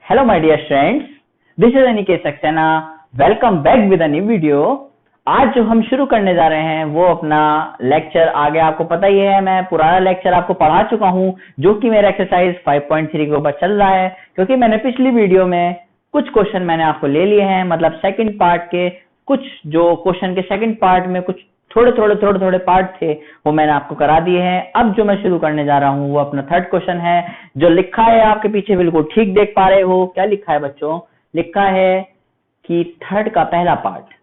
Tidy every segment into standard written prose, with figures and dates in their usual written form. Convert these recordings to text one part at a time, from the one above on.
Hello my dear friends, this is Aniket Saxena. Welcome back with a new video. आज जो हम शुरू करने जा रहे हैं वो अपना लेक्चर आगे आपको पता ही है, मैं पुराना लेक्चर आपको पढ़ा चुका हूं जो कि मेरा एक्सरसाइज 5.3 के ऊपर चल रहा है, क्योंकि मैंने पिछली वीडियो में कुछ क्वेश्चन मैंने आपको ले लिए हैं, मतलब सेकंड पार्ट के कुछ जो क्वेश्चन के सेकंड पार्ट में कुछ थोड़े पार्ट थे वो मैंने आपको करा दिए हैं। अब जो मैं शुरू करने जा रहा हूं वो अपना थर्ड क्वेश्चन है जो लिखा है आपके पीछे, बिल्कुल ठीक देख पा रहे हो। क्या लिखा है बच्चों? लिखा है कि थर्ड का पहला पार्ट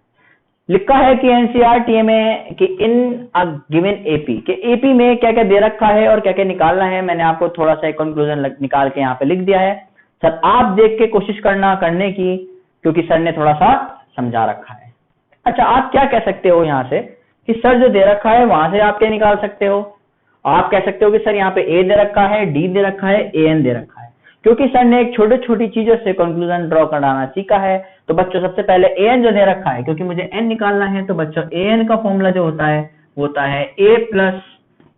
लिखा है कि एनसीईआरटी में कि इन अ गिवन एपी के एपी में क्या क्या दे रखा है और क्या क्या निकालना है। मैंने आपको थोड़ा सा कंक्लूजन निकाल के यहाँ पे लिख दिया है। सर आप देख के कोशिश करने की, क्योंकि सर ने थोड़ा सा समझा रखा है। अच्छा, आप क्या कह सकते हो यहाँ से कि सर जो दे रखा है वहां से आप क्या निकाल सकते हो? आप कह सकते हो कि सर यहाँ पे ए दे रखा है, डी दे रखा है, ए एन दे रखा है, क्योंकि सर ने एक छोटी चीजों से कंक्लूजन ड्रॉ कराना सीखा है। तो बच्चों सबसे पहले ए एन जो दे रखा है, क्योंकि मुझे एन निकालना है, तो बच्चों ए एन का फॉर्मूला जो होता है वो होता है A plus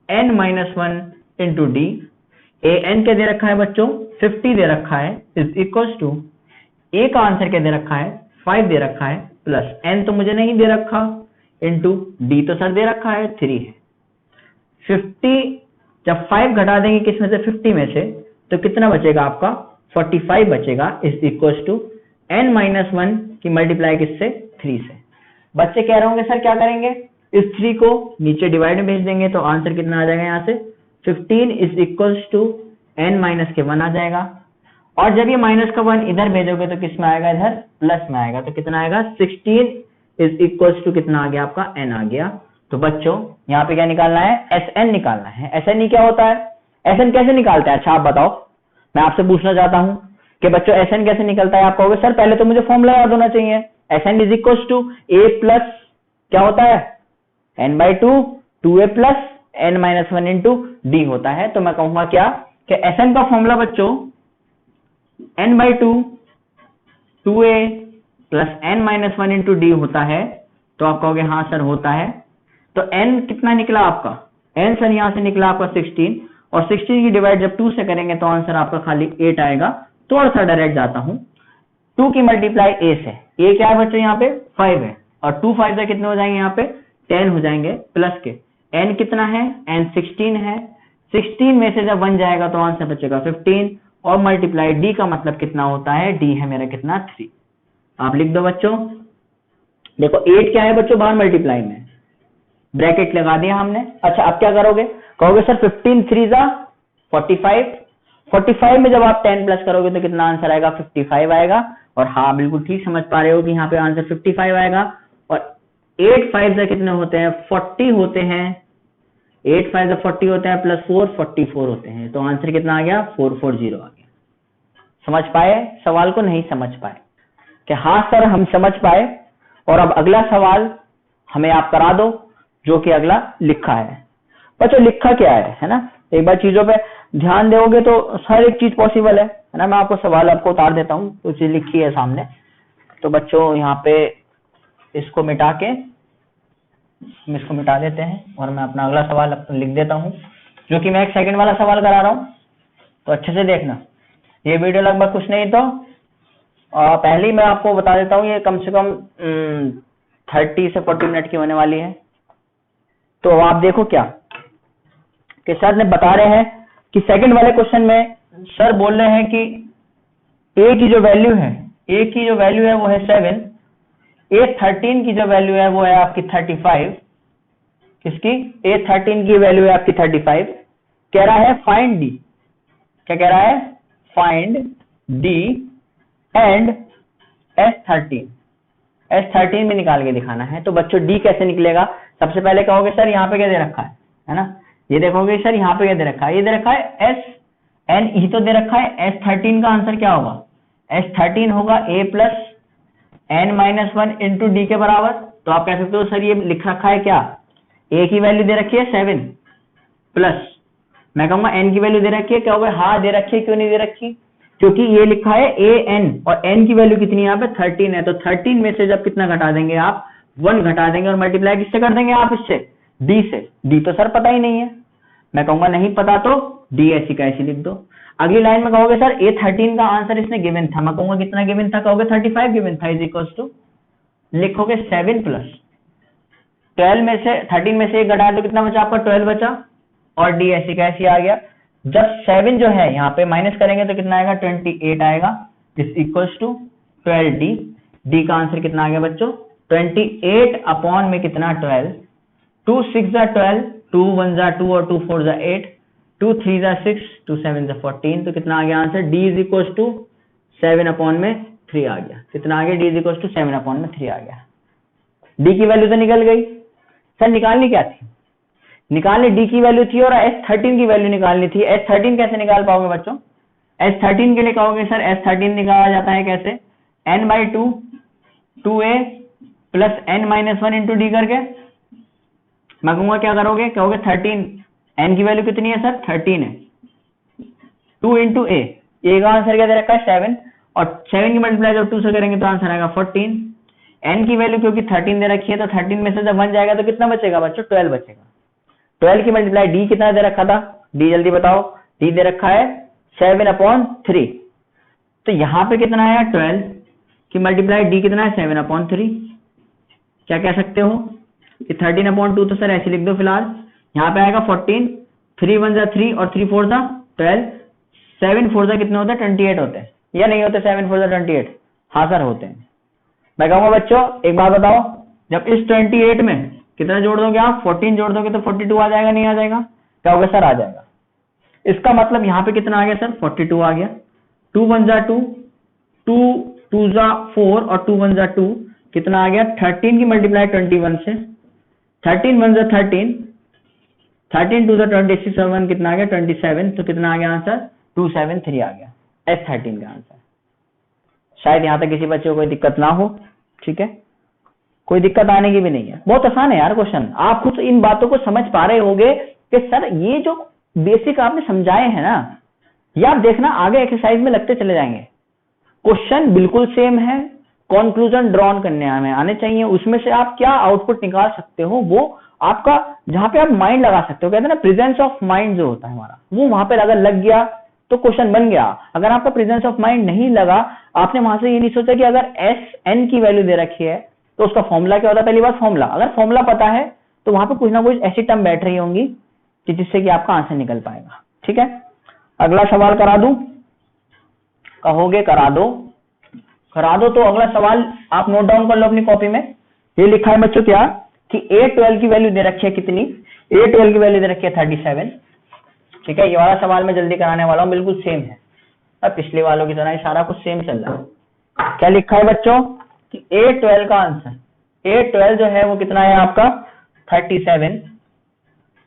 N minus one into D. A N क्या दे रखा है बच्चों? 50 दे रखा है, इज इक्वल टू ए का आंसर क्या दे रखा है? 5 दे रखा है, प्लस एन तो मुझे नहीं दे रखा, इंटू डी तो सर दे रखा है 3 है। 50 जब 5 घटा देंगे किसमें से? 50 में से, तो कितना बचेगा आपका? 45 बचेगा, is equal to n minus one की मल्टीप्लाई किससे? 3 से। बच्चे कह रहे होंगे सर क्या करेंगे? इस 3 को नीचे डिवाइड में भेज देंगे तो आंसर कितना आ जाएगा यहाँ से? 15 is equal to n minus के 1 आ जाएगा। और जब ये माइनस का 1 इधर भेजोगे तो किस में आएगा? इधर प्लस में आएगा, तो कितना आएगा? 16 इज इक्वल टू कितना आ गया आपका? एन आ गया। तो बच्चों यहाँ पे क्या निकालना है? एस एन निकालना है। एस एन क्या होता है? एस एन कैसे निकालते हैं? अच्छा आप बताओ, मैं आपसे पूछना चाहता हूं कि बच्चों एस एन कैसे निकलता है? आप कहोगे सर पहले तो मुझे फॉर्मूला याद होना चाहिए। S n is equal to a plus क्या होता है? N by two, 2a plus N minus one into d होता है। तो मैं कहूंगा क्या कि एस एन का फॉर्मूला बच्चों n by two, 2a plus N minus one into d होता है। तो आप कहोगे हाँ सर होता है। तो n कितना निकला आपका? n सर यहां से निकला आपका 16, और 16 की डिवाइड जब 2 से करेंगे तो आंसर आपका खाली 8 आएगा। थोड़ा सा डायरेक्ट जाता हूं, 2 की मल्टीप्लाई a से, a क्या है बच्चों? यहाँ पे 5 है, और 2 5 से कितने हो जाएंगे? यहाँ पे 10 हो जाएंगे, प्लस के n कितना है? n 16 है। 16 में से जब 1 जाएगा तो आंसर बचेगा 15, और मल्टीप्लाई d का मतलब कितना होता है? d है मेरा कितना? 3। आप लिख दो बच्चों। देखो 8 क्या है बच्चों? बाहर मल्टीप्लाई में ब्रैकेट लगा दिया हमने। अच्छा अब क्या करोगे? कहोगे सर 15 3 जा 45, 45 में जब आप 10 प्लस करोगे तो कितना आंसर आएगा? 55 आएगा। और हाँ बिल्कुल ठीक समझ पा रहे हो कि यहाँ पे आंसर 55 आएगा। और 8 5 से कितने होते हैं? 40 होते हैं। 8 5 से 40 होते हैं, प्लस 4 44 होते हैं। तो आंसर कितना आ गया? 440 आ गया। समझ पाए सवाल को? नहीं समझ पाए? कि हाँ सर हम समझ पाए। और अब अगला सवाल हमें आप करा दो जो कि अगला लिखा है। बच्चों लिखा क्या है ना? एक बार चीजों पे ध्यान दोगे तो हर एक चीज पॉसिबल है ना? मैं आपको सवाल आपको उतार देता हूँ, तो चीज लिखी है सामने। तो बच्चों यहाँ पे इसको मिटा के हम इसको मिटा देते हैं, और मैं अपना अगला सवाल लिख देता हूँ, जो कि मैं एक सेकंड वाला सवाल करा रहा हूँ। तो अच्छे से देखना, ये वीडियो लगभग कुछ नहीं तो पहले ही मैं आपको बता देता हूँ, ये कम से कम 30 से 40 मिनट की होने वाली है। तो आप देखो क्या कि सर ने बता रहे हैं कि सेकंड वाले क्वेश्चन में सर बोल रहे हैं कि a की जो वैल्यू है, a की जो वैल्यू है वो है 7, A13 की जो वैल्यू है वो है आपकी 35। किसकी? A13 की वैल्यू है आपकी 35। कह रहा है फाइंड d। क्या कह रहा है? फाइंड d एंड S13 में निकाल के दिखाना है। तो बच्चों d कैसे निकलेगा? सबसे पहले कहोगे सर यहाँ पे क्या दे रखा है ना? ये देखोगे सर यहाँ पे क्या दे रखा है? ये दे रखा है S n ही तो दे रखा है। S13 का आंसर क्या होगा? S13 होगा a plus n minus one into D के बराबर। तो आप कह सकते हो सर ये लिख रखा है क्या? a की वैल्यू दे रखी है 7, प्लस मैं कहूंगा n की वैल्यू दे रखी है। क्या होगा? हाँ दे रखी है। क्यों नहीं दे रखी? क्योंकि ये लिखा है a n, और n की वैल्यू कितनी है यहाँ पे? 13 है। तो 13 में से जब कितना घटा देंगे आप? 1 घटा देंगे, और मल्टीप्लाई किससे कर देंगे आप? इससे, d से। d तो सर पता ही नहीं है। मैं कहूंगा नहीं पता तो डी ऐसी का ऐसी लिख दो। अगली लाइन में कहोगे सर A13 का आंसर इसने गिवन था, मैं कहूंगा कितना गिवन था, कहोगे 35 गिवन था, इज इक्वल टू लिखोगे 7 प्लस 12 में से 13 में से 1 घटाया तो कितना बचा आपका 12 बचा, और डी ऐसी का ऐसी आ गया। जब 7 जो है यहाँ पे माइनस करेंगे तो कितना आएगा 28 आएगा, is equal to 12D। D का आंसर कितना आ गया बच्चों 28 अपॉन में कितना 12, 2 6 जा 12, 2 1 जा 2 और 2 4 जा 8, 2 3 जा 6, 2 7 जा 14, तो कितना आ गया answer d is equal to 7 upon में 3 आ गया। कितना आ गया d is equal to 7 upon में 3 आ गया। डी की वैल्यू तो निकल गई। सर निकालनी क्या थी, निकालनी डी की वैल्यू थी और S13 की वैल्यू निकालनी थी। S13 कैसे निकाल पाओगे बच्चों, S13 के लिए कहोगे सर S13 निकाला जाता है कैसे, n/2 2a plus n-1 into D करके। मैं कहूंगा क्या करोगे, कहोगे 13, n की वैल्यू कितनी है सर 13 है, 2 इंटू ए का आंसर क्या दे रखा है 7, और 7 की मल्टीप्लाई जब 2 से करेंगे तो आंसर आएगा 14। n की वैल्यू क्योंकि 13 दे रखी है तो 13 में से जब 1 जाएगा तो कितना बचेगा बच्चों 12 बचेगा। 12 की मल्टीप्लाई डी कितना दे रखा था, डी जल्दी बताओ, डी दे रखा है 7/3, तो यहाँ पे कितना आया 12 की मल्टीप्लाई डी कितना है 7/3। क्या कह सकते हो कि 13/2 तो सर ऐसे लिख दो फिलहाल, यहाँ पे आएगा 14, 3 1 जा 3 और 3 4 जा 12, 7 4 जा कितने होते हैं 28 होते हैं, या नहीं होते 7 4 जा 28, हाँ सर होते हैं। मैं कहूंगा बच्चों एक बात बताओ, जब इस 28 में कितना जोड़ दोगे आप 14 जोड़ दोगे तो 42 आ जाएगा नहीं आ जाएगा, क्या होगा सर आ जाएगा। इसका मतलब यहाँ पे कितना आ गया सर 42 आ गया, 2 1 जा 2, 2 2 जा 4 और 2 1 जा 2, कितना आ गया 13 की मल्टीप्लाई 21 से, 13 1 जा 13, 13 2 जा 26 और 1 कितना आ गया 27, तो कितना आ गया आंसर 273 आ गया S13 का आंसर। शायद यहाँ तक किसी बच्चे को कोई दिक्कत ना हो, ठीक है, कोई दिक्कत आने की भी नहीं है, बहुत आसान है यार क्वेश्चन। आप खुद इन बातों को समझ पा रहे होंगे कि सर ये जो बेसिक आपने समझाए हैं ना, ये आप देखना आगे एक्सरसाइज में लगते चले जाएंगे। क्वेश्चन बिल्कुल सेम है, कंक्लूजन ड्रॉन करने हमें आने चाहिए, उसमें से आप क्या आउटपुट निकाल सकते हो वो आपका, जहां पे आप माइंड लगा सकते हो, कहते हैं ना प्रेजेंस ऑफ माइंड जो होता है हमारा, वो वहां पे अगर लग गया तो क्वेश्चन बन गया। अगर आपका प्रेजेंस ऑफ माइंड नहीं लगा, आपने वहां से ये नहीं सोचा कि अगर SN की वैल्यू दे रखी है तो उसका फॉर्मूला क्या होता है, पहली बात फॉर्मूला, अगर फॉर्मूला पता है तो वहां पे कुछ ना कुछ ऐसी टर्म बैठ रही होंगी कि जिससे कि आपका आंसर निकल पाएगा, ठीक है। अगला सवाल करा दूं, कहोगे करा दो, करा दो, तो अगला सवाल आप नोट डाउन कर लो अपनी कॉपी में। ये लिखा है बच्चों क्या कि A12 की वैल्यू दे रखी है कितनी, A12 की वैल्यू दे रखी है 37, ठीक है। ये वाला सवाल मैं जल्दी कराने वाला हूं, बिल्कुल सेम है, अब पिछले वालों की तरह सारा कुछ सेम चल रहा है। क्या लिखा है बच्चों कि A12 का आंसर, A12 जो है वो कितना है आपका 37,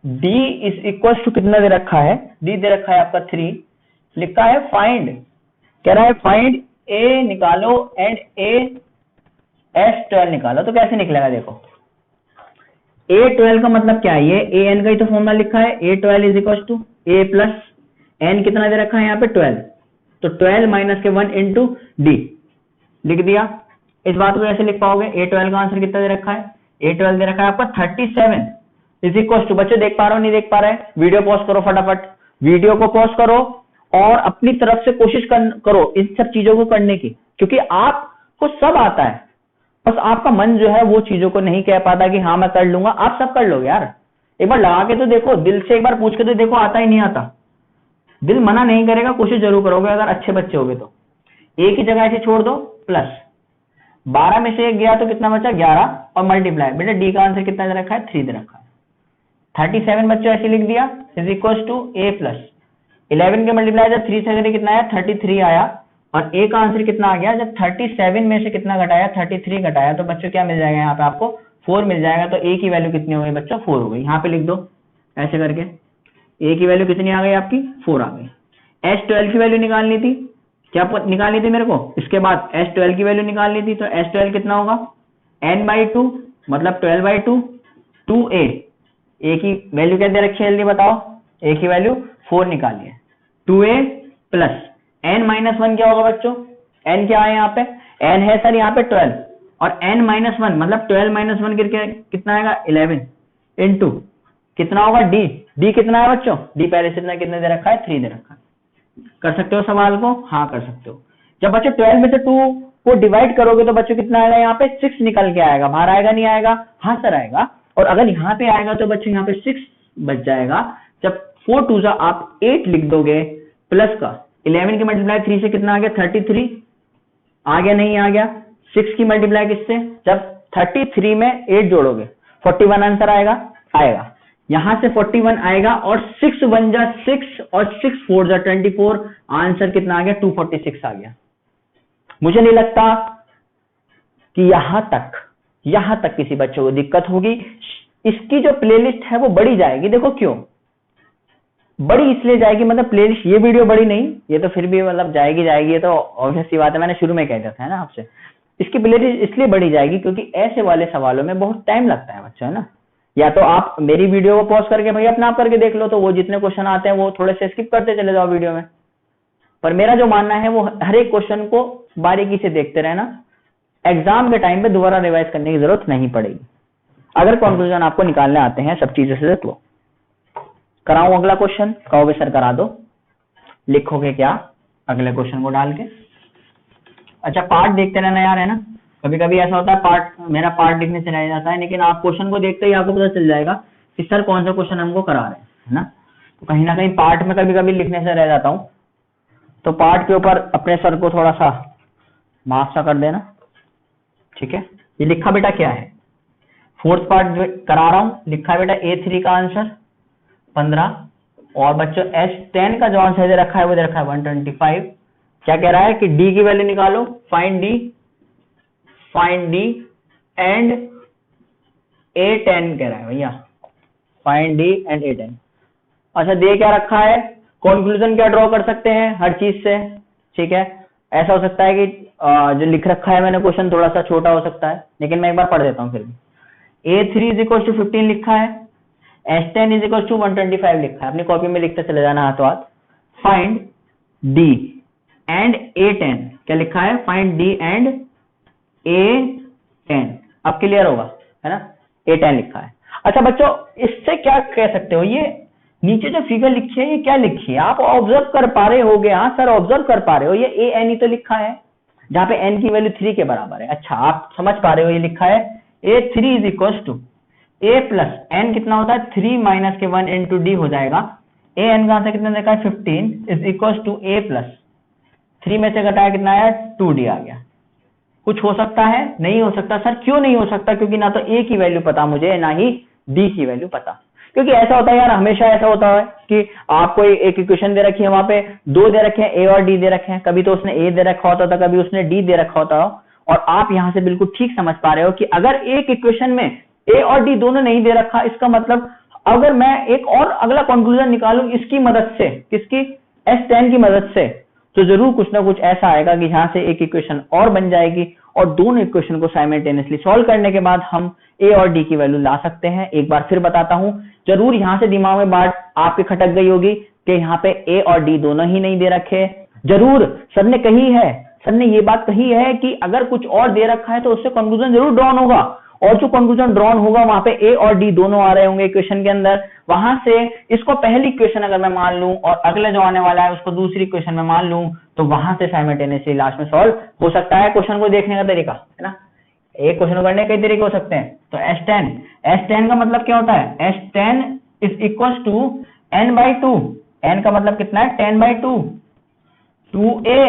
D इज इक्वल टू कितना दे रखा है, D दे रखा है आपका 3, लिखा है फाइंड, कह रहा है फाइंड A निकालो एंड S12 निकालो। तो कैसे निकलेगा देखो, A12 का मतलब क्या है, ये AN का ही तो फॉर्मूला लिखा है, A12 is equal to A plus N कितना दे रखा है यहाँ पे 12, तो 12 माइनस के 1 इंटू डी लिख दिया। इस बात को ऐसे लिख पाओगे, A12 का आंसर कितना दे रखा है, A12 दे रखा है आपका 37 इज इक्वल टू, बच्चे देख पा रहे हो नहीं देख पा रहे, वीडियो पॉज करो फटाफट, वीडियो को पॉज करो और अपनी तरफ से कोशिश करो इन सब चीजों को करने की, क्योंकि आपको सब आता है, बस आपका मन जो है वो चीजों को नहीं कह पाता कि हाँ मैं कर लूंगा। आप सब कर लोगे यार, एक बार लगा के तो देखो, दिल से एक बार पूछ के तो देखो आता ही नहीं आता, दिल मना नहीं करेगा, कोशिश जरूर करोगे अगर अच्छे बच्चे होगे तो। एक ही जगह ऐसे छोड़ दो, प्लस 12 में से 1 गया तो कितना बचा 11 और मल्टीप्लाई, बेटा डी का आंसर कितना दे रखा है 3 दे रखा है, 37 बच्चों ऐसे लिख दिया is equal to A plus 11 के मल्टीप्लाई जब 3 से करें कितना आया 33 आया, और A का आंसर कितना आ गया, जब 37 में से कितना घटाया 33 घटाया, तो बच्चों क्या मिल जाएगा यहाँ पे आपको 4 मिल जाएगा। तो A की वैल्यू कितनी हो गई बच्चों 4 हो गई, यहाँ पे लिख दो ऐसे करके, A की वैल्यू कितनी आ गई आपकी 4 आ गई। S12 की वैल्यू निकालनी थी, क्या निकालनी थी मेरे को, इसके बाद S12 की वैल्यू निकालनी थी, तो S12 कितना होगा n/2 मतलब 12/2 2A, A की वैल्यू क्या दे रखी है जल्दी बताओ, A की वैल्यू 4 निकालिए, 2A प्लस n-1 क्या होगा बच्चों, n क्या है यहाँ पे, n है सर यहाँ पे 12 और n-1 मतलब 12 - 1 करके कितना आएगा 11 इंटू कितना होगा डी, डी कितना है बच्चों, डी पहले से कितने दे रखा है, 3 दे रखा है। कर सकते हो सवाल को, हाँ कर सकते हो। जब बच्चों 12 में से 2 को डिवाइड करोगे तो बच्चों कितना आएगा, यहाँ पे 6 निकल के आएगा, बाहर आएगा नहीं आएगा, हाँ सर आएगा। और अगर यहाँ पे आएगा तो बच्चों यहाँ पे 6 बच जाएगा। जब 4 2 आप 8 लिख दोगे प्लस का 11 की मल्टीप्लाई 3 से कितना आ गया, 33 आ गया, नहीं आ गया। 6 की मल्टीप्लाई किससे, जब 33 में 8 जोड़ोगे 41 आंसर आएगा, आएगा यहां से 41 आएगा। और 6 1 जा 6 और 6 4 जा 24, आंसर कितना आ गया, 246 आ गया। मुझे नहीं लगता कि यहां तक किसी बच्चे को दिक्कत होगी। इसकी जो प्लेलिस्ट है वो बढ़ी जाएगी, देखो क्यों बड़ी इसलिए जाएगी, मतलब प्लेलिस्ट, ये वीडियो बड़ी नहीं, ये तो फिर भी मतलब जाएगी, ये तो ऑब्वियस सी बात है, मैंने शुरू में कह दिया था ना आपसे। इसकी प्लेलिस्ट इसलिए बढ़ी जाएगी क्योंकि ऐसे वाले सवालों में बहुत टाइम लगता है बच्चों, है ना। या तो आप मेरी वीडियो को पॉज करके भाई अपना आप करके देख लो, तो वो जितने क्वेश्चन आते हैं वो थोड़े से स्किप करते चले जाओ वीडियो में। पर मेरा जो मानना है वो हर एक क्वेश्चन को बारीकी से देखते रहना, एग्जाम के टाइम पे दोबारा रिवाइज करने की जरूरत नहीं पड़ेगी। अगर कंक्लूजन आपको निकालने आते हैं सब चीजों से तो कराऊं अगला क्वेश्चन, कहोगे सर करा दो, लिखोगे क्या अगले क्वेश्चन को डाल के। अच्छा पार्ट देखते रहना यार, है ना। कभी कभी ऐसा होता है मेरा पार्ट लिखने से रह जाता है, लेकिन आप क्वेश्चन को देखते ही आपको पता चल जाएगा कि सर कौन सा क्वेश्चन हमको करा रहे हैं, है ना। तो कहीं ना कहीं पार्ट में कभी कभी लिखने से रह जाता हूं, तो पार्ट के ऊपर अपने सर को थोड़ा सा माफ सा कर देना, ठीक है। ये लिखा बेटा क्या है, 4th पार्ट करा रहा हूं, लिखा है बेटा A3 का आंसर 15, और बच्चों S10 का जो आंसर दे रखा है वो दे रखा है 125। क्या कह रहा है कि D की वैल्यू निकालो, फाइंड D एंड A10 कह रहा है भैया, फाइंड D एंड A10। अच्छा दे क्या रखा है, कंक्लूजन क्या ड्रॉ कर सकते हैं हर चीज से, ठीक है। ऐसा हो सकता है कि जो लिख रखा है मैंने क्वेश्चन थोड़ा सा छोटा हो सकता है, लेकिन मैं एक बार पढ़ देता हूं फिर भी। A3 = 15 लिखा है, S10 = 125 लिखा है, अपनी कॉपी में लिखते चले जाना हाथों हाथ। फाइंड D एंड A10, क्या लिखा है, फाइंड D एंड A10। अब क्लियर होगा, है ना, A10 लिखा है। अच्छा बच्चों इससे क्या कह सकते हो, ये नीचे जो फिगर लिखी है ये क्या लिखी है, आप ऑब्जर्व कर पा रहे होगे, हाँ सर ऑब्जर्व कर पा रहे हो, ये AN ही तो लिखा है, जहां पे n की वैल्यू 3 के बराबर है। अच्छा आप समझ पा रहे हो, ये लिखा है A3 = A प्लस n कितना होता है, 3 - के 1 into D हो जाएगा। AN का आंसर कितना देखा है 15 = A प्लस 3 में से घटाया कितना आया 2D आ गया। कुछ हो सकता है, नहीं हो सकता। सर क्यों नहीं हो सकता, क्योंकि ना तो A की वैल्यू पता मुझे, ना ही D की वैल्यू पता। क्योंकि ऐसा होता है यार, हमेशा ऐसा होता है कि आपको एक इक्वेशन दे रखी है, वहां पे 2 दे रखे हैं, A और D दे रखे हैं, कभी तो उसने A दे रखा होता था, कभी उसने D दे रखा होता, और आप यहां से बिल्कुल ठीक समझ पा रहे हो कि अगर एक इक्वेशन में A और D दोनों नहीं दे रखा, इसका मतलब अगर मैं एक और अगला कंक्लूजन निकालूं इसकी मदद से, किसकी, S10 की मदद से, तो जरूर कुछ ना कुछ ऐसा आएगा कि यहां से एक इक्वेशन और बन जाएगी, और दोनों इक्वेशन को साइमल्टेनियसली सॉल्व करने के बाद हम A और D की वैल्यू ला सकते हैं। एक बार फिर बताता हूं, जरूर यहां से दिमाग में बात आपके खटक गई होगी कि यहाँ पे A और D दोनों ही नहीं दे रखे। जरूर सर ने कही है, सर ने ये बात कही है कि अगर कुछ और दे रखा है तो उससे कंक्लूजन जरूर ड्रॉन होगा, और जो कंक्लूजन ड्रॉन होगा वहां पे A और D दोनों आ रहे होंगे इक्वेशन के अंदर। वहां से इसको पहली इक्वेशन अगर मैं मान लूं और अगले जो आने वाला है उसको दूसरी इक्वेशन में मान लूं, तो वहां से साइमल्टेनियसली लास्ट में सॉल्व हो सकता है। क्वेश्चन को देखने का तरीका, है ना, एक क्वेश्चन को करने के कई तरीके हो सकते हैं। तो S10 का मतलब क्या होता है, S10 = n/2। n का मतलब कितना है, 10/2, 2A,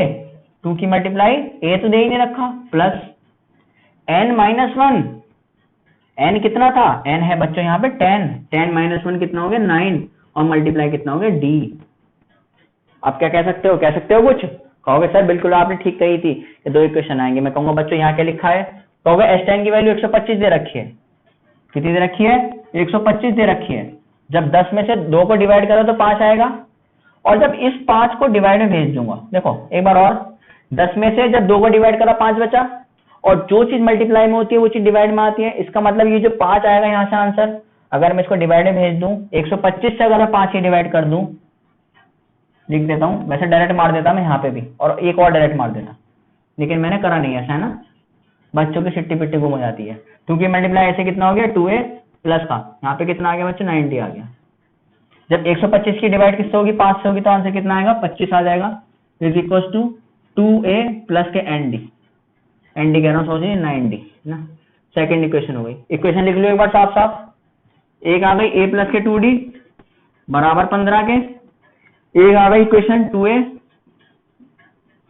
2 की मल्टीप्लाई, A तो दे ही नहीं रखा, प्लस n - 1, n कितना था, n है बच्चों यहाँ पे 10 - 1 कितना हो गया 9, और मल्टीप्लाई कितना हो गया D। आप क्या कह सकते हो कुछ कहोगे सर बिल्कुल आपने ठीक कही थी कि 2 इक्वेशन आएंगे। मैं कहूंगा बच्चों यहाँ क्या लिखा है, कहोगे S10 की वैल्यू 125 दे रखी है, कितनी दे रखी है, 125 दे रखी है। जब 10 में से 2 को डिवाइड करो तो 5 आएगा, और जब इस 5 को डिवाइड में भेज दूंगा, देखो एक बार और, 10 में से जब 2 को डिवाइड करा 5 बचा, और जो चीज मल्टीप्लाई में होती है वो चीज डिवाइड में आती है। इसका मतलब ये जो 5 आएगा यहाँ से आंसर, अगर मैं इसको डिवाइड में भेज दूं 125 से, अगर मैं 5 ही डिवाइड कर दूं, लिख देता हूं, वैसे डायरेक्ट मार देता मैं यहाँ पे भी, और एक और डायरेक्ट मार देता, लेकिन मैंने करा नहीं ऐसा, है ना, बच्चों की सिट्टी पिट्टी गुम हो जाती है। 2 की मल्टीप्लाई ऐसे कितना हो गया 2A, प्लस का, यहाँ पे कितना आ गया बच्चों 90 आ गया। जब 125 की डिवाइड किससे होगी 5 से होगी तो आंसर कितना आएगा 25 आ जाएगा। Is equal to 2a plus के nd कह रहा हूँ सोचिए 90 ना। सेकंड इक्वेशन हो गई। इक्वेशन लिख लो एक बार साफ साफ। एक आ गई a प्लस के 2d बराबर 15 के, एक आ गई equation 2a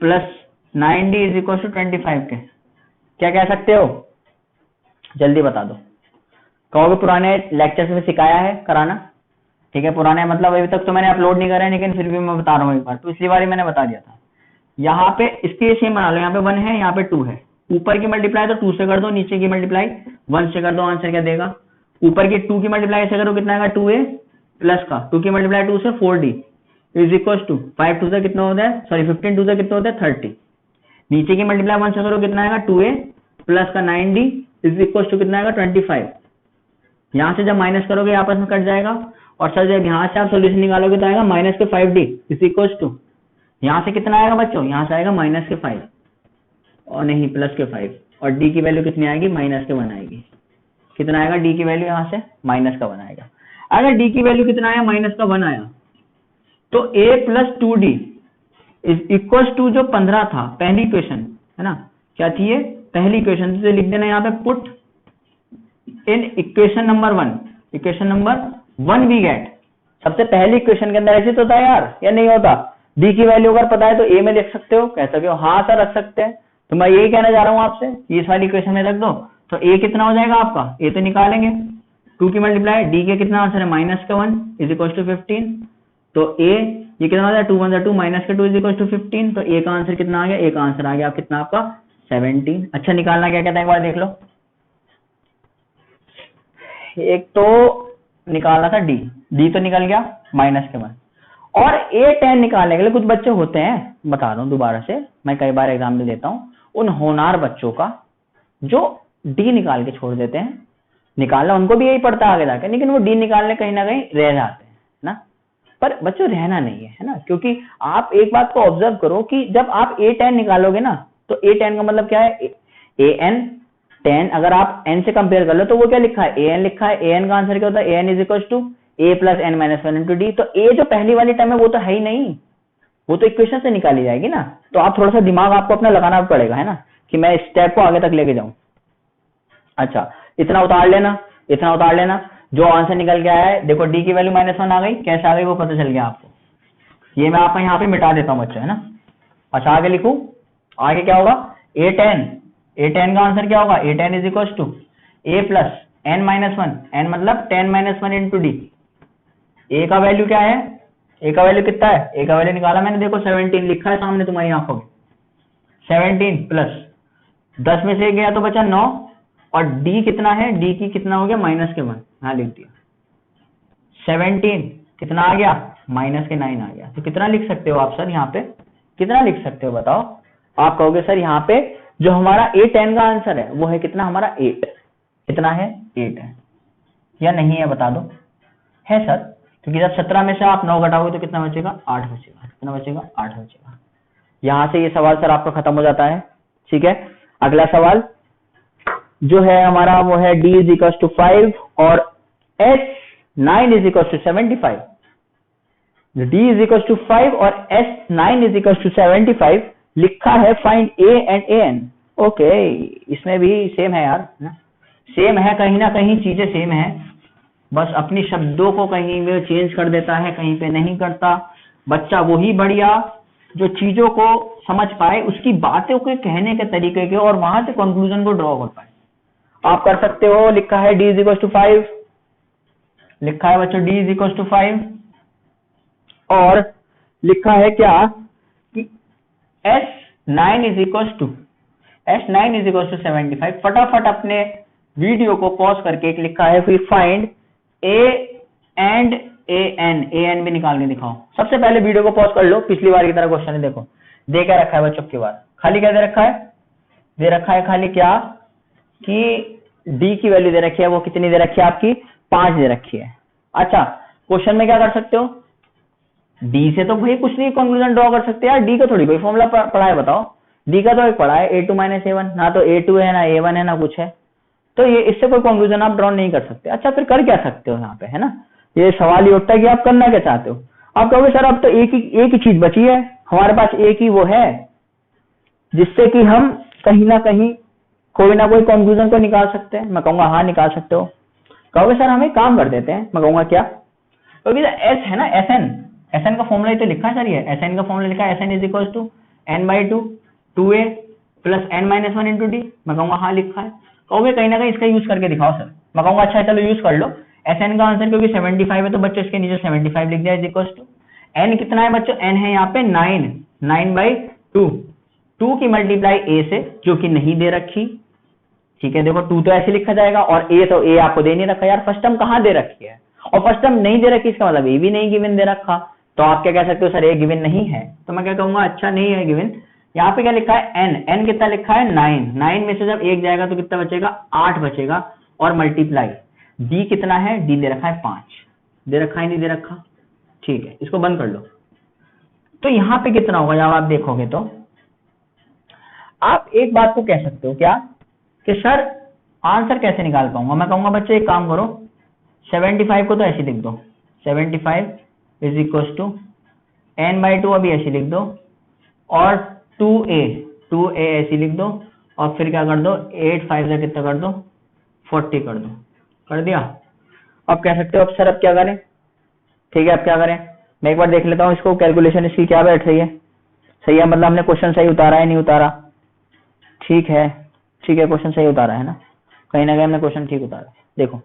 plus 9d is equal to 25 के। क्या कह सकते हो जल्दी बता दो। कहोगे पुराने लेक्चर्स में सिखाया है कराना, ठीक है। पुराने मतलब अभी तक तो मैंने अपलोड नहीं करा है, लेकिन फिर भी मैं बता रहा हूँ एक बार, तो पिछली बार मैंने बता दिया था। यहाँ पे इसके सेम बना लो, यहाँ पे 1 है, यहाँ पे 2 है। ऊपर की मल्टीप्लाई तो 2 से कर दो, नीचे की मल्टीप्लाई 1 से कर दो। आंसर क्या देगा, ऊपर की 2 की मल्टीप्लाई ऐसे करो कितना आएगा 2a प्लस का 2 की मल्टीप्लाई 2 से 4d इज इक्वल टू 5 2 से कितना होता है, सॉरी 15 2 से कितना होता है 30। नीचे की मल्टीप्लाई 1 से करो कितना आएगा 2a प्लस का 9d इज इक्वल टू कितना आएगा 25। यहाँ से जब माइनस करोगे आपस में कट जाएगा, और सर जब यहाँ से आप सोल्यूशन निकालोगे तो आएगा माइनस के 5d इज इक्वल टू, यहाँ से कितना आएगा बच्चों, यहाँ से आएगा माइनस के 5 और नहीं प्लस के 5, और d की वैल्यू कितनी आएगी माइनस के 1 आएगी। कितना आएगा d की वैल्यू यहाँ से माइनस का 1 आएगा। अगर d की वैल्यू कितना आया माइनस का 1 आया तो a plus 2d is equal to जो 15 था पहली इक्वेशन है ना, क्या थी ये पहली इक्वेशन, तो लिख देना यहाँ पे put in equation number 1, equation number 1 we get. सबसे पहली इक्वेशन के अंदर ऐसे तो होता है यार या नहीं होता, d की वैल्यू अगर पता है तो a में लिख सकते हो, कह सकते हो हाँ सर रख सकते हैं। तो मैं यही कहना चाह रहा हूँ आपसे, इस वाली इक्वेशन में रख दो तो a कितना हो जाएगा आपका, a तो निकालेंगे 2 की मल्टीप्लाई d के कितना आंसर है माइनस का 1 इज इक्वल टू 15, तो a ये कितना हो जाए 2 1 2 माइनस के 2 इज इक्वल टू 15, तो a का आंसर कितना आ गया, a का आंसर आ गया कितना आपका 17। अच्छा निकालना क्या कहता है एक बार देख लो। एक तो निकालना था d तो निकल गया माइनस के 1, और a10 निकालने के लिए कुछ बच्चे होते हैं, बता रहा हूं दोबारा से, मैं कई बार एग्जाम्पल देता हूं, उन होनहार बच्चों का जो d निकाल के छोड़ देते हैं। निकालना उनको भी यही पड़ता है आगे जाकर, लेकिन वो d निकालने कहीं ना कहीं रह जाते हैं ना। पर बच्चों रहना नहीं है ना, क्योंकि आप एक बात को ऑब्जर्व करो कि जब आप a10 निकालोगे ना तो a10 का मतलब क्या है, an10 अगर आप n से कंपेयर कर लो तो वो क्या लिखा है an लिखा है। an का आंसर क्या होता है, an is equal to a plus n minus 1 into d. तो a जो पहली वाली टर्म है वो तो है ही नहीं, वो तो इक्वेशन से निकाली जाएगी ना। तो आप थोड़ा सा दिमाग आपको अपना लगाना पड़ेगा है ना, कि मैं इस स्टेप को आगे तक लेके जाऊं। अच्छा इतना उतार लेना, इतना उतार लेना, जो आंसर निकल के आया है देखो d की वैल्यू माइनस 1 आ गई, कैसे आ गई वो पता चल गया आपको। ये मैं आपका यहाँ पे मिटा देता हूँ बच्चों है ना। अच्छा आगे लिखू, आगे क्या होगा a10 का आंसर क्या होगा, a10 is equal to a plus n minus 1, n मतलब 10 माइनस 1 इंटू डी। a का वैल्यू क्या है, a का वैल्यू कितना है, a का वैल्यू निकाला मैंने देखो 17 लिखा है सामने तुम्हारी आंखों में। 17 प्लस 10 में से गया तो बचा 9, और d कितना है, d की कितना हो गया माइनस के 1, हाँ लिख दिया। 17 कितना आ गया माइनस के 9 आ गया। तो कितना लिख सकते हो आप सर, यहाँ पे कितना लिख सकते हो बताओ। आप कहोगे सर यहाँ पे जो हमारा a10 का आंसर है वो है कितना हमारा 8, कितना है 8 है या नहीं है बता दो। है सर, क्योंकि जब 17 में से आप 9 घटाओगे तो कितना बचेगा 8 बचेगा, कितना बचेगा 8 बचेगा। यहां से ये सवाल सर आपका खत्म हो जाता है। ठीक है, अगला सवाल जो है हमारा वो है d इज इक्वल टू 5 और s9 is equal to 75। d is equal to 5 और s9 इज इक्वल टू 75 लिखा है find a and an। Okay इसमें भी सेम है यार, सेम है, कहीं ना कहीं चीजें सेम है, बस अपनी शब्दों को कहीं में चेंज कर देता है, कहीं पे नहीं करता। बच्चा वही बढ़िया जो चीजों को समझ पाए, उसकी बातों के कहने के तरीके के, और वहां से कंक्लूजन को ड्रॉ कर पाए। आप कर सकते हो, लिखा है d इज इक्वल टू 5, लिखा है बच्चों d इज इक्वल टू 5, और लिखा है क्या कि s9 इज इक्वल टू 75। फटाफट अपने वीडियो को पॉज करके एक लिखा है फिर फाइंड a एंड an भी निकाल के दिखाओ। सबसे पहले वीडियो को पॉज कर लो, पिछली बार की तरह क्वेश्चन है देखो, दे क्या रखा है बच्चों की बार, खाली क्या दे रखा है, दे रखा है खाली क्या कि d की वैल्यू दे रखी है, वो कितनी दे रखी है आपकी 5 दे रखी है। अच्छा क्वेश्चन में क्या कर सकते हो, d से तो भाई कुछ नहीं कंक्लूजन ड्रॉ कर सकते यार, d का थोड़ी कोई फॉर्मूला पढ़ा है बताओ, d का तो एक पढ़ा है a2 - a1, ना तो a2 है ना a1 है ना कुछ है, तो ये इससे कोई कंक्लूजन आप ड्रॉ नहीं कर सकते। अच्छा फिर कर क्या सकते हो यहाँ पे, है ना, ये सवाल ये उठता है कि आप करना क्या चाहते हो। आप कहोगे सर अब तो एक ही चीज बची है हमारे पास, एक ही वो है जिससे कि हम कहीं ना कहीं कोई ना कोई कंक्लूजन को निकाल सकते हैं। मैं कहूंगा हाँ निकाल सकते हो। कहोगे सर हम एक काम कर देते हैं। मैं कहूंगा क्या, क्योंकि एस है ना, एसएन का फॉर्मूला तो लिखा है सर, ये एसएन का फॉर्मूला लिखा है, SN is equal to n/2 2a plus n-1 into d. मैं कहूंगा हाँ लिखा है। कहोगे कहीं ना कहीं इसका यूज करके दिखाओ सर। मैं कहूंगा अच्छा चलो यूज कर लो। एसएन का आंसर क्योंकि 75 है तो बच्चों इसके नीचे 75 लिख दिया, इज इक्वल टू एन कितना है बच्चों, एन है यहाँ पे 9/2, 2 की मल्टीप्लाई ए से जो कि नहीं दे रखी, ठीक है। देखो 2 तो ऐसे लिखा जाएगा और ए तो ए आपको दे नहीं रखा यार, फर्स्ट टर्म कहाँ दे रखी है और फर्स्ट टर्म नहीं दे रखी, इसका मतलब ए भी नहीं गिवन दे रखा। तो आप क्या कह सकते हो सर ए गिवन नहीं है, तो मैं क्या कहूंगा अच्छा नहीं है गिवन। यहाँ पे क्या लिखा है एन कितना लिखा है 9 में से जब 1 जाएगा तो कितना बचेगा 8 बचेगा और मल्टीप्लाई डी कितना है, डी दे रखा है 5, दे रखा है नहीं दे रखा, ठीक है। इसको बंद कर लो। तो यहाँ पे कितना होगा जब आप देखोगे तो आप एक बात को कह सकते हो क्या कि सर आंसर कैसे निकाल पाऊंगा। मैं कहूंगा बच्चे एक काम करो, 75 को तो ऐसे लिख दो, 75 इज इक्वल टू n/2 अभी ऐसे लिख दो और 2a ऐसे लिख दो और फिर क्या कर दो 8 5 से कितना कर दो 40 कर दो, कर दिया। अब कह सकते हो अब सर अब क्या करें, ठीक है अब क्या करें, मैं एक बार देख लेता हूँ इसको, कैलकुलेशन इसकी क्या बैठ रही है। सही है, मतलब हमने क्वेश्चन सही उतारा है नहीं उतारा, ठीक है क्वेश्चन सही उतारा है ना, कहीं ना कहीं हमने क्वेश्चन ठीक उतारा। देखो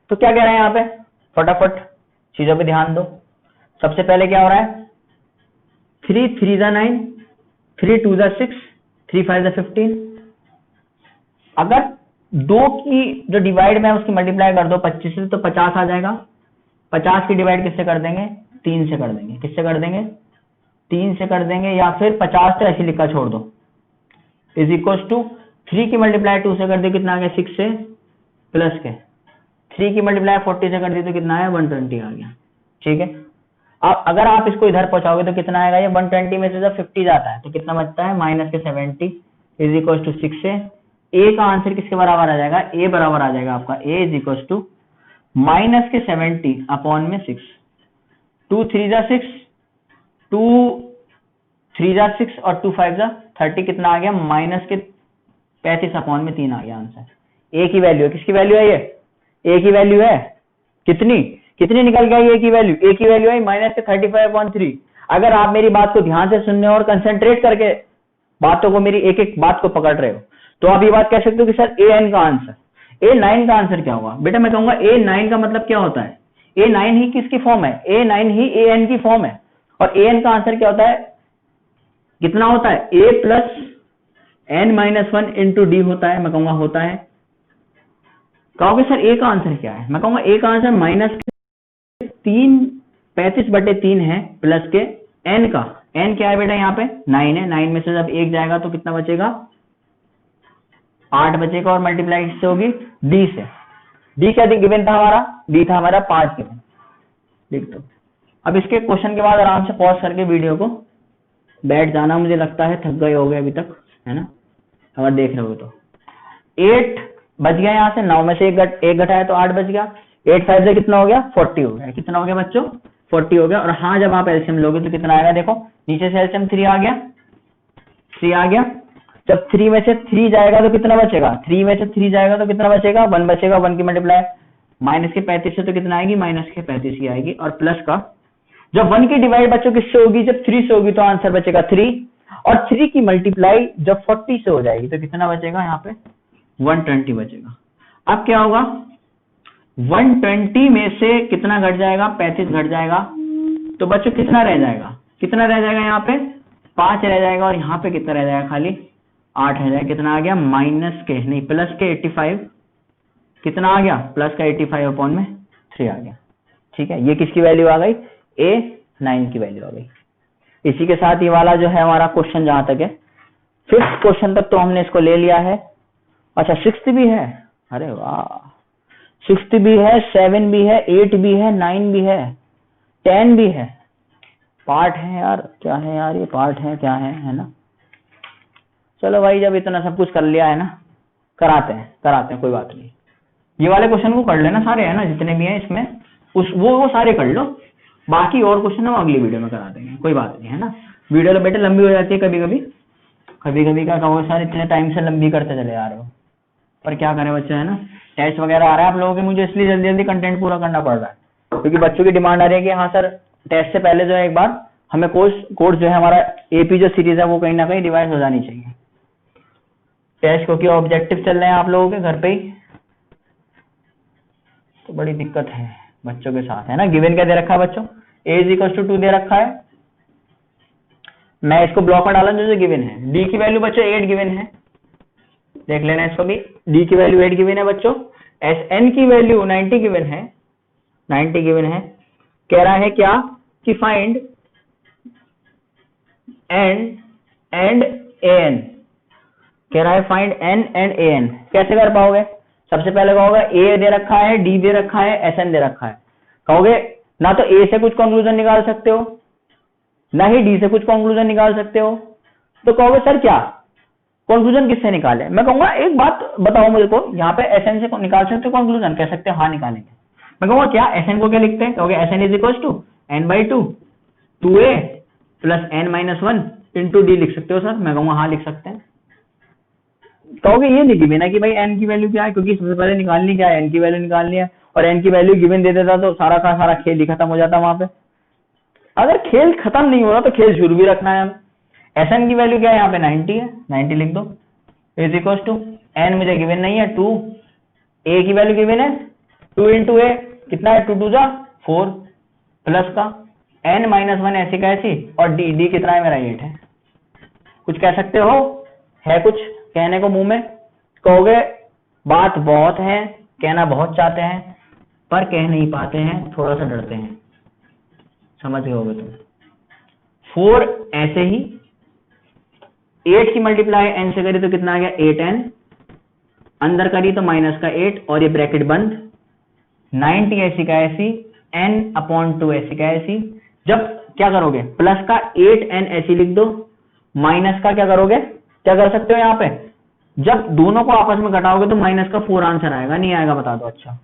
तो क्या कह रहे हैं यहाँ पे, फटाफट चीजों पे ध्यान दो। सबसे पहले क्या हो रहा है 3 3 9, 3 2 6, 3 5 15। अगर 2 की जो डिवाइड में उसकी मल्टीप्लाई कर दो 25 से तो 50 आ जाएगा। 50 की डिवाइड किससे कर देंगे 3 से कर देंगे, किससे कर देंगे 3 से कर देंगे, या फिर 50 तो ऐसे लिखा छोड़ दो, इज इक्वल टू 3 की मल्टीप्लाई 2 से कर दे कितना आ गया 6 से प्लस के 3 की मल्टीप्लाई 40 से कर दी तो कितना आया 120 आ गया, ठीक है। अब अगर आप इसको इधर पहुंचाओगे तो कितना आएगा, ये 120 में से जब 50 जाता है तो कितना बचता है माइनस के 70 इज इक्वल टू 6 से ए का आंसर किसके बराबर आ जाएगा, ए बराबर आ जाएगा आपका ए इज इक्वल टू माइनस के 70 अपॉन में 6, 2 3 जा 6, 2 3 जा 6 और 2 5 जा 30 कितना आ गया माइनस के 35 अपॉन में 3 आ गया आंसर। ए की वैल्यू है, किसकी वैल्यू है, ये ए की वैल्यू है, कितनी निकल गई ए की वैल्यू, ए की वैल्यू है माइनस के 35/3। अगर आप मेरी बात को ध्यान से सुनने और कंसंट्रेट करके बातों को मेरी एक एक बात को पकड़ रहे हो तो आप ये बात कह सकते हो कि सर an का आंसर, a9 का आंसर क्या होगा। बेटा मैं कहूंगा a9 का मतलब क्या होता है, a9 ही किसकी फॉर्म है, a9 ही an की फॉर्म है और an का आंसर क्या होता है, कितना होता है a plus n-1 into d होता है। मैं कहूंगा होता है। कहोगे सर a का आंसर क्या है, मैं कहूंगा a का आंसर माइनस 35/3 है प्लस के n का, n क्या है बेटा यहाँ पे 9 है, 9 में से जब 1 जाएगा तो कितना बचेगा 8 बचेगा और मल्टीप्लाई किससे होगी d से। d क्या गिवन था हमारा, d था हमारा 5 गिवन, लिख दो। अब इसके क्वेश्चन के बाद आराम से पॉज करके वीडियो को बैठ जाना, मुझे लगता है थक गए हो गए अभी तक, है ना, अगर देख रहे हो तो। 8 बच गया यहाँ से, 9 में से एक घटाया तो 8 बच गया, 8 5 से कितना हो गया 40 हो गया, कितना हो गया बच्चों 40 हो गया। और हाँ जब आप एलसीएम लोगे तो कितना आएगा, देखो नीचे से एलसीएम 3 आ गया, 3 आ गया। जब 3 में से 3 जाएगा तो कितना बचेगा, 3 में से 3 जाएगा तो कितना बचेगा 1 बचेगा, 1 की मल्टीप्लाई माइनस के 35 से तो कितना आएगी माइनस के 35 की आएगी और प्लस का जब 1 की डिवाइड बच्चों किससे होगी, जब 3 से होगी तो आंसर बचेगा 3 और 3 की मल्टीप्लाई जब 40 से हो जाएगी तो कितना बचेगा यहाँ पे 120 बचेगा। अब क्या होगा 120 में से कितना घट जाएगा 35 घट जाएगा तो बच्चों कितना रह जाएगा यहाँ पे 5 रह जाएगा और यहाँ पे कितना रह जाएगा खाली 8 रह जाएगा। कितना आ गया माइनस के नहीं प्लस के 85, कितना आ गया प्लस का 85 अपॉन में 3 आ गया, ठीक है। ये किसकी वैल्यू आ गई a9 की वैल्यू आ गई। इसी के साथ ये वाला जो है हमारा क्वेश्चन जहां तक है 5th क्वेश्चन तक तो हमने इसको ले लिया है। अच्छा 6th भी है, अरे वाह 6th भी है, 7 भी है, 8 भी है, 9 भी है, 10 भी है, पार्ट है यार, क्या है यार ये पार्ट है क्या है ना। चलो भाई जब इतना सब कुछ कर लिया है ना कराते हैं कोई बात नहीं। ये वाले क्वेश्चन को कर लेना सारे, है ना, जितने भी हैं इसमें वो सारे कर लो, बाकी और क्वेश्चन हम अगली वीडियो में करा देंगे, कोई बात नहीं, है ना। वीडियो तो बेटे लंबी हो जाती है कभी कभी क्या कहोगे सर इतने टाइम से लंबी करते चले आ रहे हो, पर क्या करें बच्चे, है ना, टेस्ट वगैरह आ रहा है आप लोगों के, मुझे इसलिए जल्दी जल्दी कंटेंट पूरा करना पड़ रहा है, क्योंकि बच्चों की डिमांड आ रही है कि हाँ सर टेस्ट से पहले जो है एक बार हमें कोर्स जो है हमारा एपी जो सीरीज है वो कहीं ना कहीं रिवाइज हो जानी चाहिए। टेस्ट क्योंकि ऑब्जेक्टिव चल रहे हैं आप लोगों के घर पे ही, तो बड़ी दिक्कत है बच्चों के साथ, है ना। गिवन क्या दे रखा है बच्चों, a = 2 दे रखा है, मैं इसको ब्लॉक में डाला जो गिवन है। डी की वैल्यू बच्चों 8 गिवन है, देख लेना इसको भी, डी की वैल्यू 8 गिवन है बच्चों। एस एन की वैल्यू 90 गिवन है, 90 गिवन है। कह रहा है क्या कि फाइंड एन एंड एन, कह रहा है फाइंड एन एंड एन। कैसे कर पाओगे, सबसे पहले कहोगे ए दे रखा है, डी दे रखा है, एस एन दे रखा है, कहोगे ना तो ए से कुछ कंक्लूजन निकाल सकते हो ना ही डी से कुछ कंक्लूजन निकाल सकते हो, तो कहोगे सर क्या कंक्लूजन किससे निकाले। मैं कहूंगा एक बात बताओ मुझे को, यहाँ पे एस एन से निकाल सकते हो कंक्लूजन, कह सकते हो हाँ निकालेंगे। मैं कहूंगा क्या एस एन को क्या लिखते हैं, कहोगे S N = n/2 2a + n-1 × d लिख सकते हो सर, मैं कहूंगा हाँ लिख सकते हैं। कहोगे ये नहीं गिवन है कि भाई एन की वैल्यू क्या है, क्योंकि सबसे पहले निकालनी क्या है, एन की वैल्यू निकालनी है, और एन की वैल्यू गिवन दे देता तो सारा का सारा खेल ही खत्म हो जाता वहां पे। अगर खेल खत्म नहीं हो रहा तो खेल शुरू भी रखना है हमें। एस एन की वैल्यू क्या है, यहाँ पे 90 है, 90 लिख दो, = एन मुझे गिवन नहीं है 2, ए की वैल्यू गिवन है 2 × a, कितना है 2 × 2 = 4 प्लस का n-1 ऐसी का ऐसी, और डी कितना है मेरा 8 है। कुछ कह सकते हो, है कुछ कहने को मुंह में, कहोगे बात बहुत है, कहना बहुत चाहते हैं पर कह नहीं पाते हैं, थोड़ा सा डरते हैं, समझ गए होगे तुम। 4 ऐसे ही, 8 की मल्टीप्लाई n से करी तो कितना आ गया 8n, अंदर करी तो -8 और ये ब्रैकेट बंद, 90 ऐसी का ऐसी, n/2 ऐसी का ऐसी। जब क्या करोगे प्लस का 8n ऐसी लिख दो, माइनस का क्या करोगे, क्या कर सकते हो यहाँ पे, जब दोनों को आपस में घटाओगे तो -4 आंसर आएगा, नहीं आएगा बता दो। अच्छा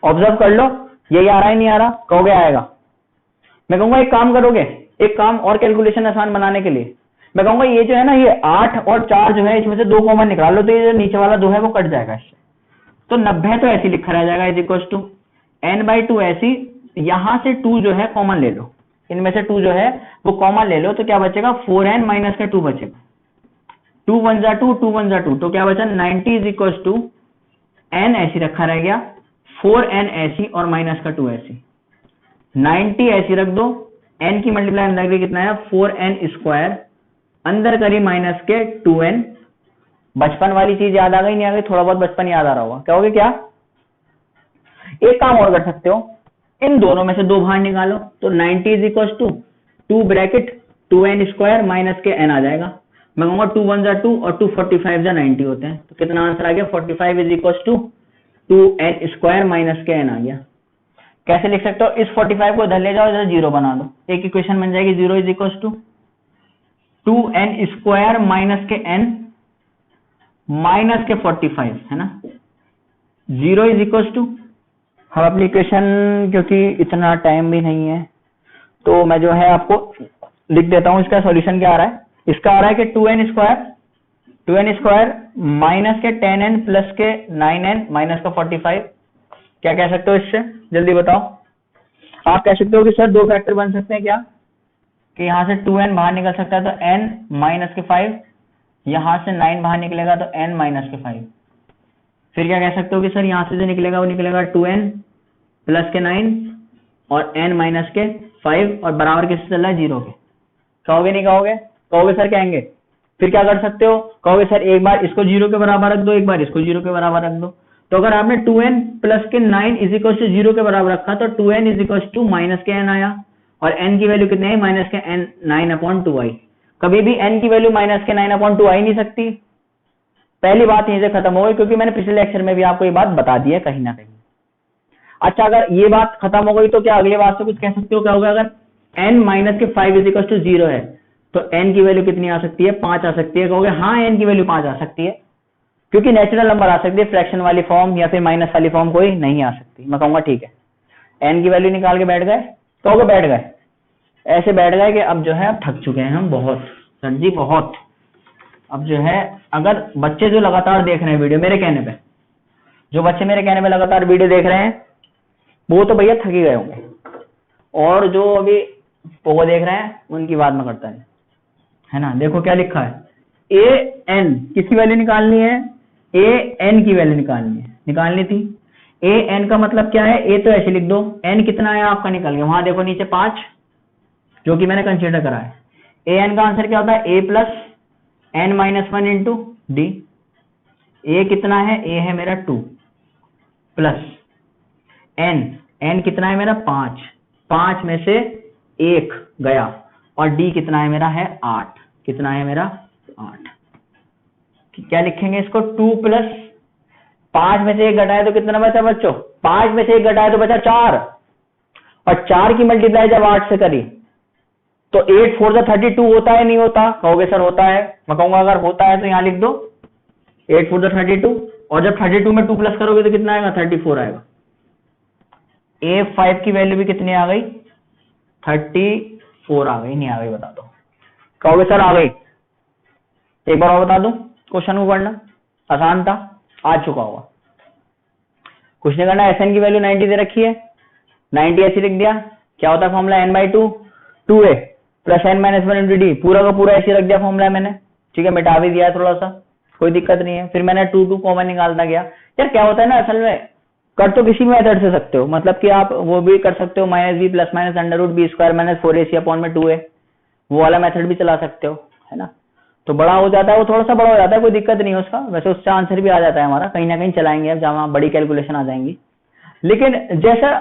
ऑब्जर्व कर लो, यही आ रहा है नहीं आ रहा, कहोगे आएगा। मैं कहूंगा एक काम करोगे, एक काम और कैलकुलेशन आसान बनाने के लिए, मैं कहूंगा ये जो है ना, ये 8 और 4 जो है इसमें से 2 कॉमन निकाल लो, तो ये जो नीचे वाला 2 है वो कट जाएगा इससे, तो 90 तो ऐसे लिखा रह जाएगा = n/2 ऐसी, यहां से 2 जो है कॉमन ले लो, इनमें से 2 जो है वो कॉमन ले लो, तो क्या बचेगा 4n - 2 बचेगा, 2 × 1 = 2, 2 × 1 = 2, तो क्या बचा 90 = n ऐसी रखा रह गया, 4n ऐसी और -2 ऐसी, 90 ऐसी रख दो, n की मल्टीप्लाई अंदर करी कितना है 4n², अंदर करी -2n। बचपन वाली चीज याद आ गई नहीं आ गई, थोड़ा बहुत बचपन याद आ रहा होगा, कहोगे क्या एक काम और कर सकते हो, इन दोनों में से 2 बाहर निकालो, तो 90 = 2 ब्रैकेट 2n² - n आ जाएगा। मैं कहूंगा 2 × 1 = 2 और 2 × 45 = 90 होते हैं, तो कितना आंसर आ गया 45 = 2n² - n आ गया। कैसे लिख सकते हो, इस 45 को इधर ले जाओ, इधर 0 बना दो, एक इक्वेशन बन जाएगी 0 = 2n² - n -45, है ना। 0 = हम एप्लीकेशन, क्योंकि इतना टाइम भी नहीं है तो मैं जो है आपको लिख देता हूं, इसका सॉल्यूशन क्या आ रहा है, इसका आ रहा है कि 2n² -10n + 9n -45, क्या कह सकते हो इससे, जल्दी बताओ। आप कह सकते हो कि सर 2 फैक्टर बन सकते हैं क्या, कि यहां से 2n बाहर निकल सकता है तो n - 5, यहां से 9 बाहर निकलेगा तो n - 5, फिर क्या कह सकते हो कि सर यहां से जो निकलेगा वो निकलेगा 2n + 9 और n - 5 और बराबर किससे चल रहा है 0 के, कहोगे नहीं कहोगे, कहोगे सर कहेंगे। फिर क्या कर सकते हो, कहोगे सर एक बार इसको 0 के बराबर रख दो, एक बार इसको 0 के बराबर रख दो, तो अगर आपने 2n + 9 = 0 के बराबर रखा तो 2n = -n आया, और n की वैल्यू कितनी आई -n 9/2 आई। कभी भी n की वैल्यू -9/2 आ ही नहीं सकती, पहली बात यहीं से खत्म हो गई, क्योंकि मैंने पिछले लेक्चर में भी आपको ये बात बता दी है कहीं ना कहीं। अच्छा अगर ये बात खत्म हो गई तो क्या अगले बात से कुछ कह सकते हो, क्या होगा, अगर n - 5 = 0 है तो n की वैल्यू कितनी आ सकती है 5 आ सकती है, कहोगे हाँ n की वैल्यू 5 आ सकती है, क्योंकि नेचुरल नंबर आ सकती है, फ्रैक्शन वाली फॉर्म या फिर माइनस वाली फॉर्म कोई नहीं आ सकती। मैं कहूंगा ठीक है, एन की वैल्यू निकाल के बैठ गए, कहोगे बैठ गए, ऐसे बैठ गए कि अब जो है अब थक चुके हैं हम बहुत, सर जी बहुत। अब जो है अगर बच्चे जो लगातार देख रहे हैं वीडियो मेरे कहने पे, जो बच्चे मेरे कहने पे लगातार वीडियो देख रहे हैं वो तो भैया थक ही गए होंगे, और जो अभी पोगो देख रहे हैं उनकी बात में करता है ना। देखो क्या लिखा है, ए एन किसकी वैल्यू निकालनी है, ए एन की वैल्यू निकालनी थी। ए एन का मतलब क्या है, ए तो ऐसे लिख दो, एन कितना है आपका निकल गया, वहां देखो नीचे 5 जो कि मैंने कंसीडर करा है। ए एन का आंसर क्या होता है, A plus N minus 1 into D. A कितना है, ए है मेरा 2 प्लस एन कितना है मेरा 5 में से 1 गया, और डी कितना है मेरा है 8, कितना है मेरा 8। क्या लिखेंगे इसको, 2 प्लस 5 में से 1 घटाए तो कितना बचा बच्चों, 5 में से 1 घटाए तो बचा 4, और 4 की मल्टीप्लाई जब 8 से करी तो 8 4 32 होता है नहीं होता, कहोगे सर होता है। मैं कहूंगा अगर होता है तो यहां लिख दो 8 4 32, और जब 32 में 2 प्लस करोगे तो कितना आएगा, 34 आएगा। A5 की वैल्यू भी कितनी आ गई, 34 आ गई, नहीं आ गई बता दो, कहोगे सर आ गई। एक बार और बता दूं, क्वेश्चन को पढ़ना आसान था, आ चुका होगा, कुछ नहीं करना। SN की वैल्यू 90 दे रखी है, 90 ऐसे लिख दिया, क्या होता है formula n/2 2a plus n minus 1 into D, पूरा का पूरा ऐसे रख दिया फॉर्मूला मैंने, ठीक है, मिटा भी दिया थोड़ा सा, कोई दिक्कत नहीं है। फिर मैंने 2 कॉमन निकालता गया। यार क्या होता है ना, असल में कर तो किसी भी मेथड से सकते हो, मतलब कि आप वो भी कर सकते हो minus b plus minus under root b square minus 4ac upon में 2a, वो वाला मेथड भी चला सकते हो, है ना। तो बड़ा हो जाता है, वो थोड़ा सा बड़ा हो जाता है, कोई दिक्कत नहीं है उसका, वैसे उससे आंसर भी आ जाता है हमारा, कहीं ना कहीं चलाएंगे अब जहां बड़ी कैलकुलेशन आ जाएंगी। लेकिन जैसा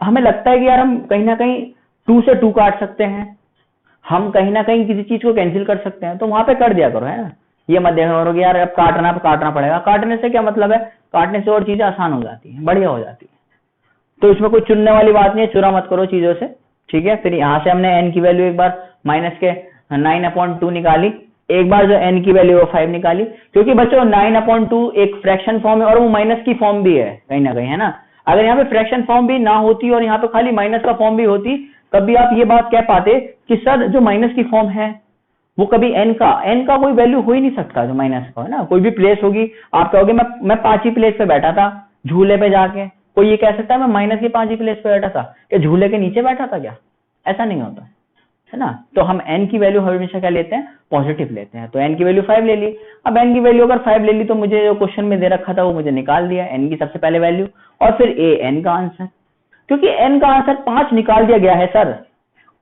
हमें लगता है कि यार हम कहीं ना कहीं 2 से 2 काट सकते हैं, हम कहीं ना कहीं किसी चीज को कैंसिल कर सकते हैं, तो वहां पे कर दिया करो, है ना। ये मत देखा करो कि यार अब काटना पड़ेगा, काटने से क्या मतलब है, काटने से और चीजें आसान हो जाती है, बढ़िया हो जाती है। तो इसमें कोई चुनने वाली बात नहीं है, चुरा मत करो चीजों से, ठीक है। फिर यहाँ से हमने n की वैल्यू एक बार माइनस के 9/2 निकाली, एक बार जो n की वैल्यू 5 निकाली, क्योंकि बच्चों 9/2 एक फ्रैक्शन फॉर्म है और वो माइनस की फॉर्म भी है कहीं ना कहीं, है ना। अगर यहाँ पे फ्रैक्शन फॉर्म भी ना होती और यहाँ पे खाली माइनस का फॉर्म भी होती, तब भी आप ये बात कह पाते कि सर जो माइनस की फॉर्म है वो कभी n का कोई वैल्यू हो ही नहीं सकता, जो माइनस का है ना। कोई भी प्लेस होगी, आप कहोगे मैं 5 प्लेस पे बैठा था झूले पे जाके, कोई ये कह सकता है मैं माइनस की 5 प्लेस पे बैठा था, क्या झूले के नीचे बैठा था क्या, ऐसा नहीं होता, है ना। तो हम n की वैल्यू हमेशा क्या लेते हैं, पॉजिटिव लेते हैं। तो n की वैल्यू 5 ले ली। अब n की वैल्यू अगर 5 ले ली तो मुझे जो क्वेश्चन में दे रखा था वो मुझे निकाल दिया, n की सबसे पहले वैल्यू, और फिर n का आंसर, क्योंकि n का आंसर 5 निकाल दिया गया है सर,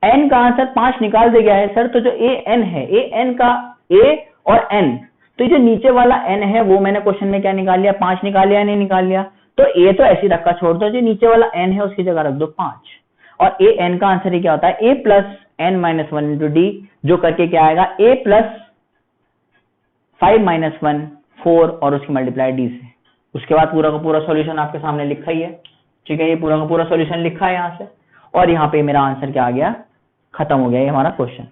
n का आंसर 5 निकाल दिया गया है सर। तो जो an है, an का a और n, तो जो नीचे वाला n है वो मैंने क्वेश्चन में क्या निकाल लिया, 5 निकाल लिया, नहीं निकाल लिया। तो a तो ऐसे रखा, छोड़ दो, जो नीचे वाला n है उसकी जगह रख दो 5, और an का आंसर ही क्या होता है, a plus n minus 1 into D, जो करके क्या आएगा, a प्लस 5 माइनस 1 4 और उसकी मल्टीप्लाई डी से। उसके बाद पूरा का पूरा सॉल्यूशन आपके सामने लिखा ही है, ठीक है, ये पूरा का पूरा सॉल्यूशन लिखा है यहाँ से, और यहाँ पे मेरा आंसर क्या आ गया, खत्म हो गया ये हमारा क्वेश्चन।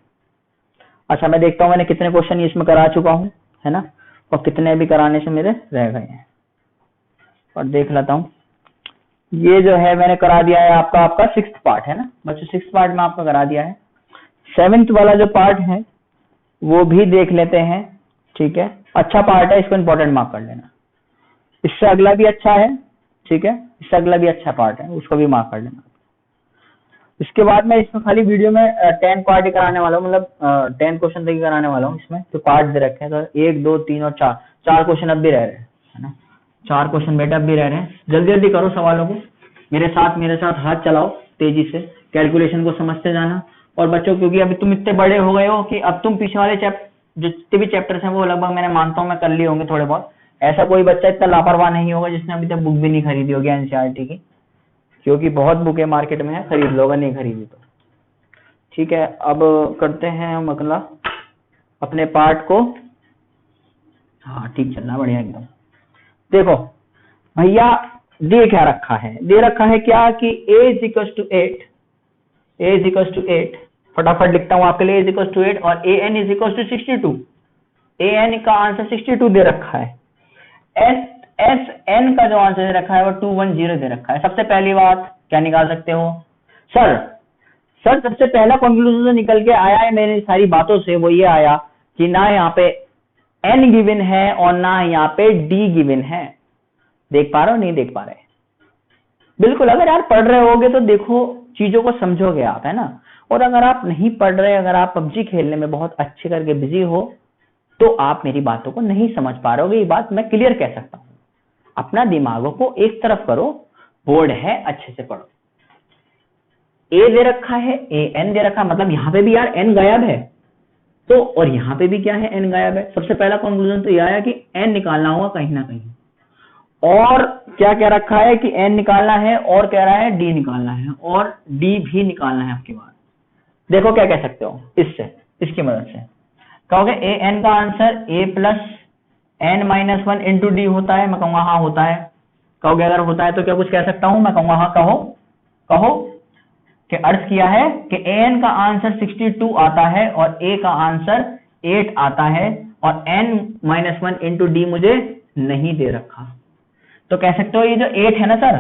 अच्छा मैं देखता हूँ मैंने कितने क्वेश्चन इसमें करा चुका हूँ, है ना, और कितने भी कराने से मेरे रह गए हैं, और देख लेता हूँ। ये जो है मैंने करा दिया है आपका 6th पार्ट, है ना बच्चों, 6th पार्ट में आपका करा दिया है। 7th वाला जो पार्ट है वो भी देख लेते हैं, ठीक है, अच्छा पार्ट है, इसको इंपॉर्टेंट मार्क कर लेना। इससे अगला भी अच्छा है, ठीक है, इससे अगला भी अच्छा पार्ट है, उसको भी मार्क कर लेना। इसके बाद मैं इसमें खाली वीडियो में 10 पार्ट ही कराने वाला हूँ, मतलब 10 क्वेश्चन तक ही कराने वाला हूँ इसमें, तो पार्ट दे रखे हैं, तो 1 2 3 और 4 क्वेश्चन अब भी रह रहे हैं, है ना, 4 क्वेश्चन बेटा अब भी रह रहे हैं। जल्दी जल्दी करो सवालों को, मेरे साथ हाथ चलाओ तेजी से, कैलकुलेशन को समझते जाना। और बच्चों क्योंकि अभी तुम इतने बड़े हो गए हो कि अब तुम पीछे वाले जितने भी चैप्टर्स हैं वो लगभग मैंने मानता हूँ मैं कर लिए होंगे थोड़े बहुत। ऐसा कोई बच्चा इतना लापरवाह नहीं होगा जिसने अभी तक बुक भी नहीं खरीदी होगी एनसीईआरटी की, क्योंकि बहुत बुकें मार्केट में है, खरीद लो अगर नहीं खरीदी तो, ठीक है। अब करते हैं हम अगला अपने पार्ट को, हाँ ठीक चलना बढ़िया एकदम। देखो भैया दे क्या रखा है, दे रखा है क्या कि a इज 8, फटाफट लिखता हूं आपके लिए, a इज 8 और an इज 62, an का आंसर 62 दे रखा है। एस एस एन का जो आंसर दे रखा है वो 210 दे रखा है। सबसे पहली बात क्या निकाल सकते हो सर? सर सबसे पहला कंक्लूजन जो निकल के आया है मेरी सारी बातों से वो ये आया कि ना यहाँ पे एन गिवन है और ना यहाँ पे डी गिवन है। देख पा रहे हो नहीं देख पा रहे? बिल्कुल, अगर यार पढ़ रहे होगे तो देखो चीजों को समझोगे आप, है ना। और अगर आप नहीं पढ़ रहे, अगर आप पबजी खेलने में बहुत अच्छे करके बिजी हो तो आप मेरी बातों को नहीं समझ पा रहे होगे। ये बात मैं क्लियर कह सकता हूं। अपना दिमागों को एक तरफ करो, बोर्ड है अच्छे से पढ़ो। ए दे रखा है, ए एन दे रखा, मतलब यहां पे भी यार एन गायब है तो, और यहां पे भी क्या है, एन गायब है। सबसे पहला कंक्लूजन तो यह आया कि एन निकालना होगा कहीं ना कहीं। और क्या कह रखा है कि एन निकालना है, और कह रहा है डी निकालना है, और डी भी निकालना है आपके पास। देखो क्या कह सकते हो इससे, इसकी मदद से कहोगे ए एन का answer a plus N minus 1 into d होता है। मैं कहूंगा हाँ होता है। कहोगे अगर होता है तो क्या कुछ कह सकता हूं? मैं कहूंगा हाँ कहो कहो कि अर्थ किया है कि ए एन का आंसर 62 आता है और ए का आंसर 8 आता है, और एन माइनस 1 इंटू डी मुझे नहीं दे रखा। तो कह सकते हो ये जो 8 है ना सर,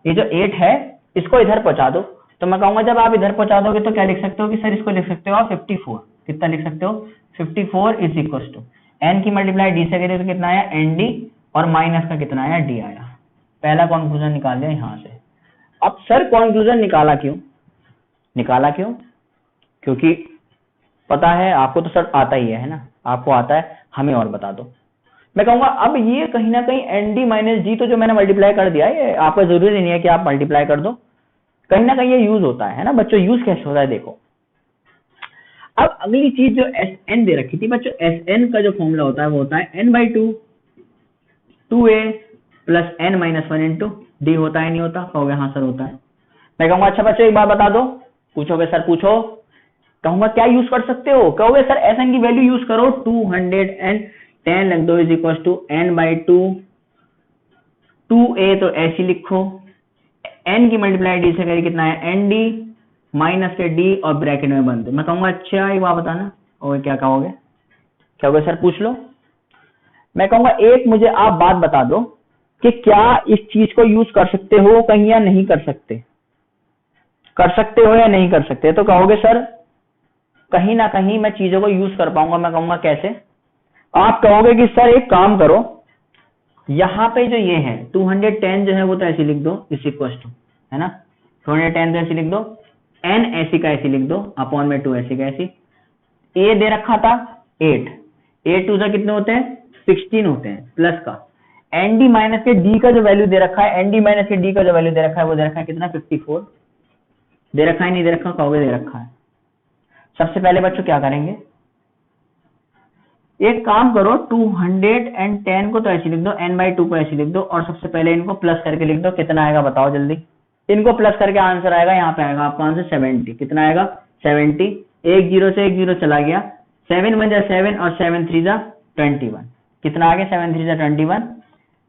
ये जो 8 है इसको इधर पहुंचा दो। तो मैं कहूंगा जब आप इधर पहुंचा दोगे तो क्या लिख सकते हो कि सर इसको लिख सकते हो आप 54। कितना लिख सकते हो? 54 इज इक्वल टू एन की मल्टीप्लाई डी से करें तो कितना आया? एन डी, और माइनस का कितना आया? डी आया। पहला कंक्लूजन निकाल लिया यहां से। अब सर कंक्लूजन निकाला क्यों? निकाला क्यों? क्योंकि पता है आपको तो सर आता ही है ना, आपको आता है, हमें और बता दो। मैं कहूंगा अब ये कहीं ना कहीं एन डी माइनस डी तो जो मैंने मल्टीप्लाई कर दिया है, आपका जरूरी नहीं है कि आप मल्टीप्लाई कर दो, कहीं ना कहीं ये यूज होता है ना बच्चों। यूज कैसे होता है देखो। अब अगली चीज जो एस एन दे रखी थी बच्चों, एस एन का जो फॉर्मूला होता है वो होता है n by two a plus N minus 1 into d. होता है नहीं होता? कहोगे हाँ सर होता है। मैं कहूंगा अच्छा बच्चों एक बार बता दो। पूछोगे सर पूछो। कहूंगा क्या यूज कर सकते हो? कहोगे सर एस एन की वैल्यू यूज करो, 210 लग दो is equal to N by two A, तो ऐसी लिखो। एन की मल्टीप्लाई डी से करें कितना है? एन डी माइनस के डी और ब्रैकेट में बंद। मैं कहूंगा अच्छा एक बात बताना। और क्या कहोगे? क्या होगा सर पूछ लो। मैं कहूंगा एक मुझे आप बात बता दो कि क्या इस चीज को यूज कर सकते हो कहीं या नहीं कर सकते? कर सकते हो या नहीं कर सकते? तो कहोगे सर कहीं ना कहीं मैं चीजों को यूज कर पाऊंगा। मैं कहूंगा कैसे? आप कहोगे कि सर एक काम करो, यहां पे जो ये है 210 जो है वो तो ऐसे लिख दो इस इक्वल टू, है ना, 210 तो ऐसे लिख दो, एन ऐसी का ऐसी लिख दो, अपॉन में 2 ऐसी का ऐसी। ए दे रखा था 8, 8 टू कितने होते हैं? 16 होते हैं, प्लस का एन डी माइनस के डी का जो वैल्यू दे रखा है, एन डी माइनस के डी का जो वैल्यू दे रखा है वो दे रखा है कितना? 54 दे रखा है, नहीं दे रखा? कहोगे दे रखा है। सबसे पहले बच्चों क्या करेंगे, एक काम करो 210 को तो ऐसे लिख दो, n बाई 2 को ऐसे लिख दो, और सबसे पहले इनको प्लस करके लिख दो। कितना आएगा बताओ जल्दी? इनको प्लस करके आंसर आएगा, यहाँ पे आएगा आपका आंसर 70। कितना आएगा? 70। एक जीरो से एक जीरो चला गया, 7 1 जा 7 और 7 3 जा 21। कितना आ गया? 7 3 जा 21,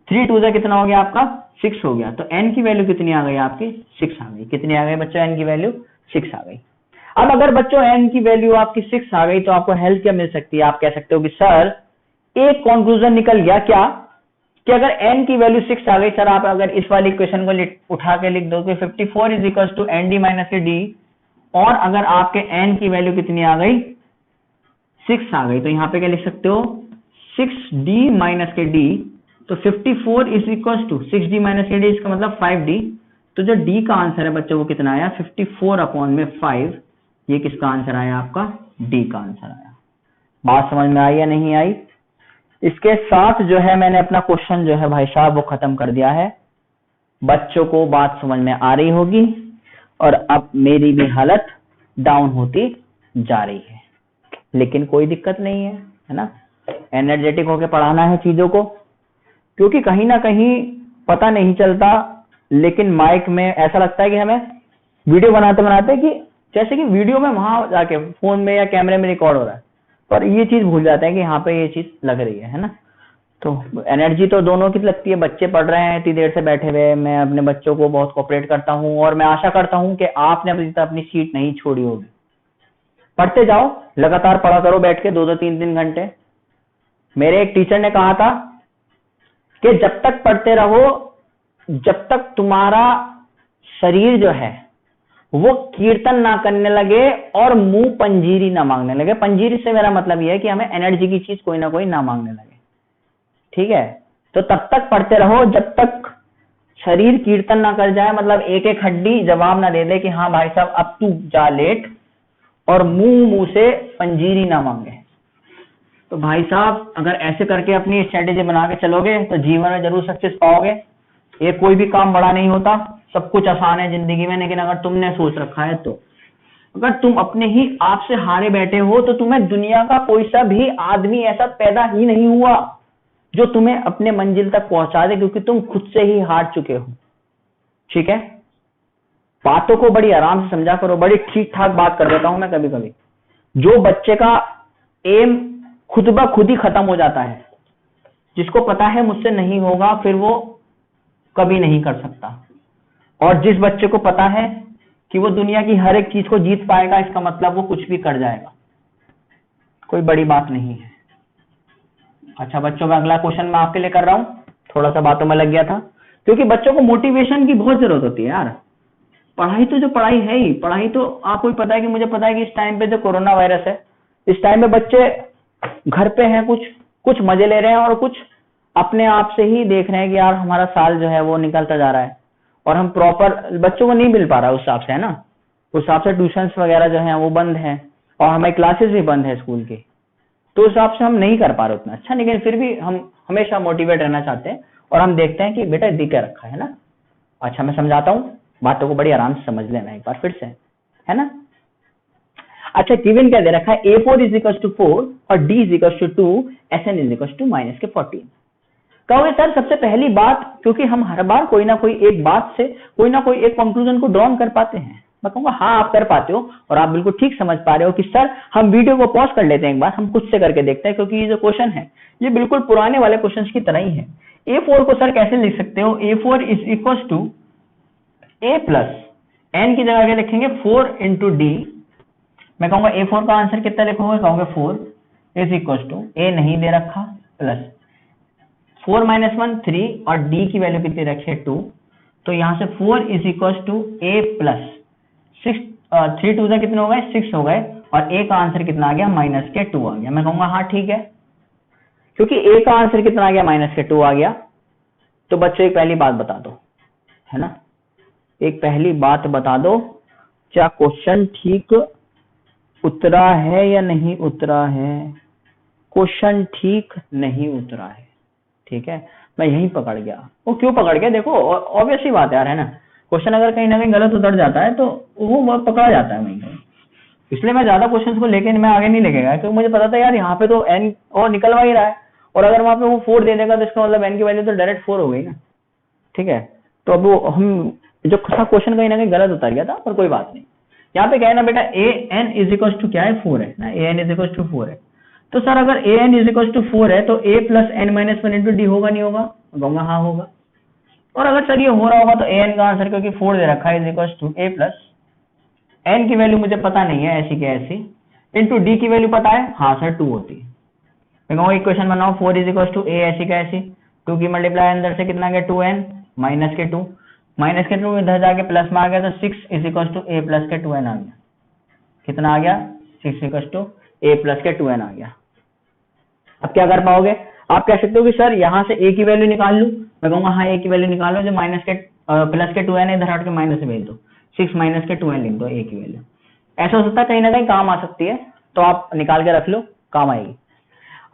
3 2 जा कितना हो गया आपका? 6 हो गया। तो n की वैल्यू कितनी आ गई आपकी? 6 आ गई। कितनी आ गई बच्चों? n की वैल्यू 6 आ गई। अब अगर बच्चों n की वैल्यू आपकी 6 आ गई तो आपको हेल्प क्या मिल सकती है? आप कह सकते हो कि सर एक कंक्लूजन निकल गया क्या, कि अगर n की वैल्यू 6 आ गई सर, आप अगर इस वाली इक्वेशन को उठा के लिख दो कि 54 is equal to n d minus के डी, और अगर आपके n की वैल्यू कितनी आ गई? 6 आ गई, तो यहाँ पे क्या लिख सकते हो? 6d माइनस के d। तो 54 is equal to 6d minus के डी, इसका मतलब 5d। तो जो d का आंसर है बच्चों वो कितना आया? 54 अपॉन में 5। ये किसका आंसर आया? आपका d का आंसर आया। बात समझ में आई या नहीं आई? इसके साथ जो है मैंने अपना क्वेश्चन जो है भाई साहब वो खत्म कर दिया है। बच्चों को बात समझ में आ रही होगी, और अब मेरी भी हालत डाउन होती जा रही है, लेकिन कोई दिक्कत नहीं है ना। एनर्जेटिक होके पढ़ाना है चीजों को, क्योंकि कहीं ना कहीं पता नहीं चलता, लेकिन माइक में ऐसा लगता है कि हमें वीडियो बनाते बनाते कि जैसे कि वीडियो में वहां जाके फोन में या कैमरे में रिकॉर्ड हो रहा है, पर ये चीज भूल जाते हैं कि यहाँ पे ये चीज लग रही है ना। तो एनर्जी तो दोनों की लगती है। बच्चे पढ़ रहे हैं इतनी देर से बैठे हुए, मैं अपने बच्चों को बहुत कोऑपरेट करता हूँ, और मैं आशा करता हूँ कि आपने अपनी सीट नहीं छोड़ी होगी। पढ़ते जाओ, लगातार पढ़ा करो बैठ के 2-2 3-3 घंटे। मेरे एक टीचर ने कहा था कि जब तक पढ़ते रहो, जब तक तुम्हारा शरीर जो है वो कीर्तन ना करने लगे और मुंह पंजीरी ना मांगने लगे। पंजीरी से मेरा मतलब यह है कि हमें एनर्जी की चीज कोई ना कोई ना मांगने लगे, ठीक है। तो तब तक पढ़ते रहो जब तक शरीर कीर्तन ना कर जाए, मतलब एक एक हड्डी जवाब ना दे दे कि हाँ भाई साहब अब तू जा लेट, और मुंह से पंजीरी ना मांगे। तो भाई साहब अगर ऐसे करके अपनी स्ट्रेटेजी बना के चलोगे तो जीवन में जरूर सक्सेस पाओगे। ये कोई भी काम बड़ा नहीं होता, सब कुछ आसान है जिंदगी में, लेकिन अगर तुमने सोच रखा है तो। अगर तुम अपने ही आप से हारे बैठे हो तो तुम्हें दुनिया का कोई सा भी आदमी ऐसा पैदा ही नहीं हुआ जो तुम्हें अपने मंजिल तक पहुंचा दे, क्योंकि तुम खुद से ही हार चुके हो, ठीक है। बातों को बड़ी आराम से समझा करो, बड़ी ठीक ठाक बात कर देता हूं मैं कभी कभी। जो बच्चे का एम खुद ब खुद ही खत्म हो जाता है, जिसको पता है मुझसे नहीं होगा, फिर वो कभी नहीं कर सकता। और जिस बच्चे को पता है कि वो दुनिया की हर एक चीज को जीत पाएगा, इसका मतलब वो कुछ भी कर जाएगा, कोई बड़ी बात नहीं है। अच्छा बच्चों में अगला क्वेश्चन मैं आपके लिए कर रहा हूं, थोड़ा सा बातों में लग गया था, क्योंकि बच्चों को मोटिवेशन की बहुत जरूरत होती है यार। पढ़ाई तो जो पढ़ाई है ही, पढ़ाई तो आपको भी पता है कि मुझे पता है कि इस टाइम पे जो कोरोना वायरस है, इस टाइम पे बच्चे घर पे हैं, कुछ मजे ले रहे हैं और कुछ अपने आप से ही देख रहे हैं कि यार हमारा साल जो है वो निकलता जा रहा है और हम प्रॉपर बच्चों को नहीं मिल पा रहा उस हिसाब से, है ना। उस हिसाब से ट्यूशंस वगैरह जो है वो बंद है और हमारी क्लासेस भी बंद है स्कूल की, तो उस हिसाब से हम नहीं कर पा रहे उतना अच्छा। लेकिन फिर भी हम हमेशा मोटिवेट रहना चाहते हैं और हम देखते हैं कि बेटा दिख क्या रखा है ना। अच्छा मैं समझाता हूँ, बातों को बड़ी आराम से समझ लेना एक बार फिर से, है ना। अच्छा गिवन क्या दे रखा है, A4 इज इक्वल टू 4 और D is equal to 2, SN is equal to -14। कहोगे सर सबसे पहली बात, क्योंकि हम हर बार कोई ना कोई एक बात से कोई ना कोई एक कंक्लूजन को ड्रॉ कर पाते हैं। मैं कहूंगा हाँ आप कर पाते हो और आप बिल्कुल ठीक समझ पा रहे हो कि सर हम वीडियो को पॉज कर लेते हैं एक बार, हम खुद से करके देखते हैं, क्योंकि ये जो क्वेश्चन है ये बिल्कुल पुराने वाले क्वेश्चन की तरह ही है। A4 को सर कैसे लिख सकते हो, A4 is equal to A plus N की जगह क्या लिखेंगे 4 इंटू D। मैं कहूंगा A4 का आंसर कितना लिखोगे, कहोगे 4 इज इक्वल टू A नहीं दे रखा प्लस 4 - 1 3 और D की वैल्यू कितनी रखी है 2, तो यहां से 4 is equal to A plus 6, 3 2 से कितने हो गए 6 हो गए और A का आंसर कितना आ गया -2 आ गया। मैं कहूंगा हाँ ठीक है, क्योंकि A का आंसर कितना आ गया -2 आ गया। तो बच्चों एक पहली बात बता दो, है ना, एक पहली बात बता दो, क्या क्वेश्चन ठीक उतरा है या नहीं उतरा है। क्वेश्चन ठीक नहीं उतरा है, ठीक है। मैं यहीं पकड़ गया, वो क्यों पकड़ गया, देखो ऑब्वियस ही बात यार, है ना। क्वेश्चन अगर कहीं ना कहीं गलत उतर जाता है तो वो पकड़ा जाता है वहीं कहीं। इसलिए मैं ज्यादा क्वेश्चन को लेके मैं आगे नहीं लेके गया, क्योंकि मुझे पता था यार यहाँ पे तो n और निकलवा ही रहा है, और अगर वहां पे वो 4 दे देगा तो इसका मतलब n की वैल्यू तो डायरेक्ट 4 हो गई ना, ठीक है। तो अब वो हम जो क्वेश्चन कहीं ना कहीं गलत उतर गया था, पर कोई बात नहीं। यहाँ पे क्या है ना बेटा, an इज इक्वल टू क्या है 4 है ना, an इज इक्वल टू 4 है। तो सर अगर an इज इक्वल टू 4 है तो a plus n minus 1 into D होगा नहीं होगा, कहूंगा हाँ होगा। और अगर सर ये हो रहा होगा तो an का आंसर क्योंकि 4 दे रखा है is equal to a plus n की वैल्यू मुझे पता नहीं है ऐसी के ऐसी, इंटू डी की वैल्यू पता है, हाँ सर 2 होती है। मैं कहूँगा इक्वेशन बनाओ 4 इज इक्वल टू a ऐसी का ऐसी, 2 की मल्टीप्लाई अंदर से कितना गया 2n माइनस के 2 इधर जाके प्लस में आ गया तो 6 is equal to a plus के 2n आ गया। कितना आ गया 6 इक्वल टू a प्लस के 2n आ गया। अब क्या कर पाओगे, आप कह सकते हो कि सर यहाँ से a की वैल्यू निकाल लूं। मैं कहूंगा हाँ a की वैल्यू निकालो, जो माइनस के प्लस के 2n है इधर हट के माइनस से भेज दो, 6 माइनस के 2n लिख दो a की वैल्यू। ऐसा हो सकता है कहीं ना कहीं काम आ सकती है, तो आप निकाल के रख लो, काम आएगी।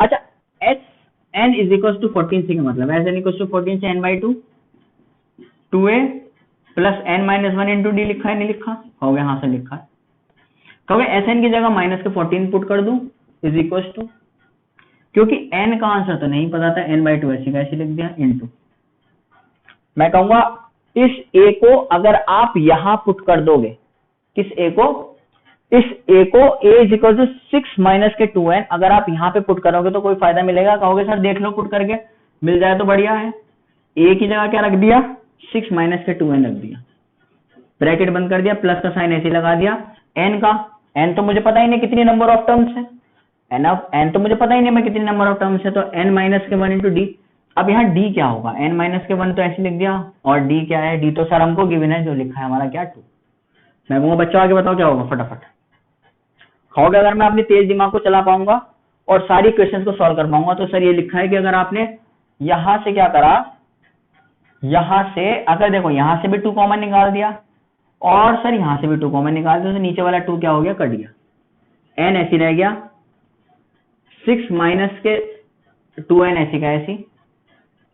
अच्छा n इज इक्वल टू 14 से क्या मतलब है, n इक्वल टू 14 से n/2 2a plus n minus 1 into D लिखा है नहीं लिखा, हो गया हाँ से लिखा है। कहोगे Sn की जगह माइनस के 14 पुट कर दूं इज इक्वल टू, क्योंकि n का आंसर तो नहीं पता था n/2 ऐसी कैसे लिख दिया इंटू। मैं कहूंगा इस a को अगर आप यहां पुट कर दोगे, किस a को, इस a को a is equal to 6 minus के 2n अगर आप यहां पे पुट करोगे तो कोई फायदा मिलेगा। कहोगे सर देख लो पुट करके मिल जाए तो बढ़िया है। a की जगह क्या रख दिया 6 माइनस के 2n रख दिया, ब्रैकेट बंद कर दिया, प्लस का साइन ऐसे लगा दिया। n का n तो मुझे पता ही नहीं कितनी नंबर ऑफ टर्म्स है, n तो मुझे पता ही नहीं मैं कितनी नंबर ऑफ टर्म्स है, तो n माइनस के 1 इंटू डी अब यहाँ डी क्या होगा, n-1 तो ऐसे लिख दिया, और डी क्या है, डी तो सर हमको गिवन है, जो लिखा है हमारा क्या 2। मैं कहूँगा बच्चों आगे बताओ क्या होगा, फटाफट खाओगे अगर मैं अपने तेज दिमाग को चला पाऊंगा और सारी क्वेश्चन को सॉल्व कर पाऊंगा। तो सर ये लिखा है कि अगर आपने यहां से क्या करा, यहां से अगर देखो यहां से भी 2 कॉमन निकाल दिया और सर यहां से भी 2 कॉमन निकाल दिया, तो नीचे वाला 2 क्या हो गया, कट गया, n ऐसी रह गया, 6 माइनस के 2n ऐसी का ऐसी,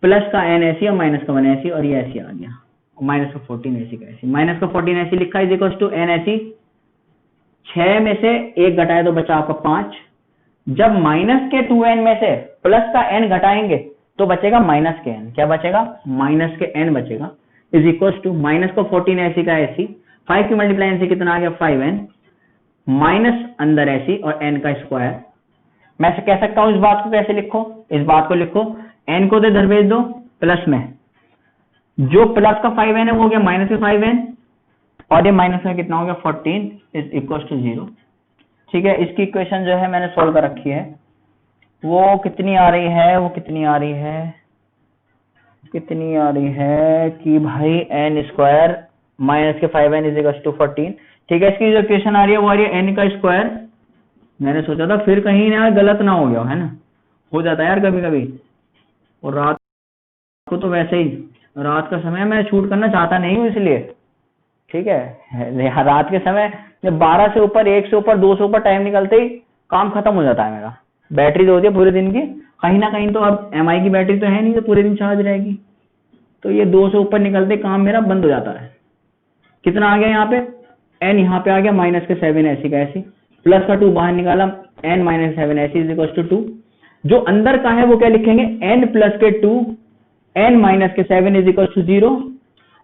प्लस का n ऐसी और माइनस का 1 ऐसी, और ये ऐसी आ गया, माइनस का 14 ऐसी का ऐसी, माइनस का 14 ऐसी लिखा इज इक्वल टू n ऐसी, 6 में से 1 घटाए तो बचा आपका 5। जब माइनस के 2n में से प्लस का n घटाएंगे तो बचेगा माइनस के n, क्या बचेगा, माइनस के n बचेगा, इज इक्वल टू माइनस को 14 ऐसी का ऐसी, 5 की मल्टीप्लाई से कितना आ गया 5n, माइनस अंदर ऐसी और n का स्क्वायर। मैं से कह सकता हूं इस बात को कैसे लिखो, इस बात को लिखो n को दे भेज दो प्लस में, जो प्लस का 5n है वो हो गया माइनस का 5n, और ये माइनस का कितना हो गया 14 इज इक्वल टू 0। ठीक है, इसकी इक्वेशन जो है मैंने सोल्व कर रखी है, वो कितनी आ रही है, वो कितनी आ रही है, कितनी आ रही है कि भाई n स्क्वायर माइनस के 5n इज इक्वल टू 14। ठीक है, इसकी जो इक्वेशन आ रही है वो आ रही है n का स्क्वायर। मैंने सोचा था फिर कहीं ना गलत ना हो गया, है ना, हो जाता है यार कभी कभी, और रात को तो वैसे ही रात का समय मैं शूट करना चाहता नहीं हूँ इसलिए। ठीक है, रात के समय जब 12 से ऊपर, 1 से ऊपर, 2 से ऊपर टाइम निकलते ही काम खत्म हो जाता है मेरा। बैटरी जो होती है पूरे दिन की, कहीं ना कहीं तो अब MI की बैटरी तो है नहीं जो पूरे दिन चार्ज रहेगी, तो ये 2 से ऊपर निकलते काम मेरा बंद हो जाता है। कितना आ गया यहाँ पे, n यहाँ पे आ गया माइनस के 7 ऐसी का ऐसी, प्लस का 2 बाहर निकाला, n माइनस 7 ऐसी इज इक्वल टू 2। जो अंदर का है वो क्या लिखेंगे, n प्लस के 2, n माइनस के 7 इज इक्वल टू 0,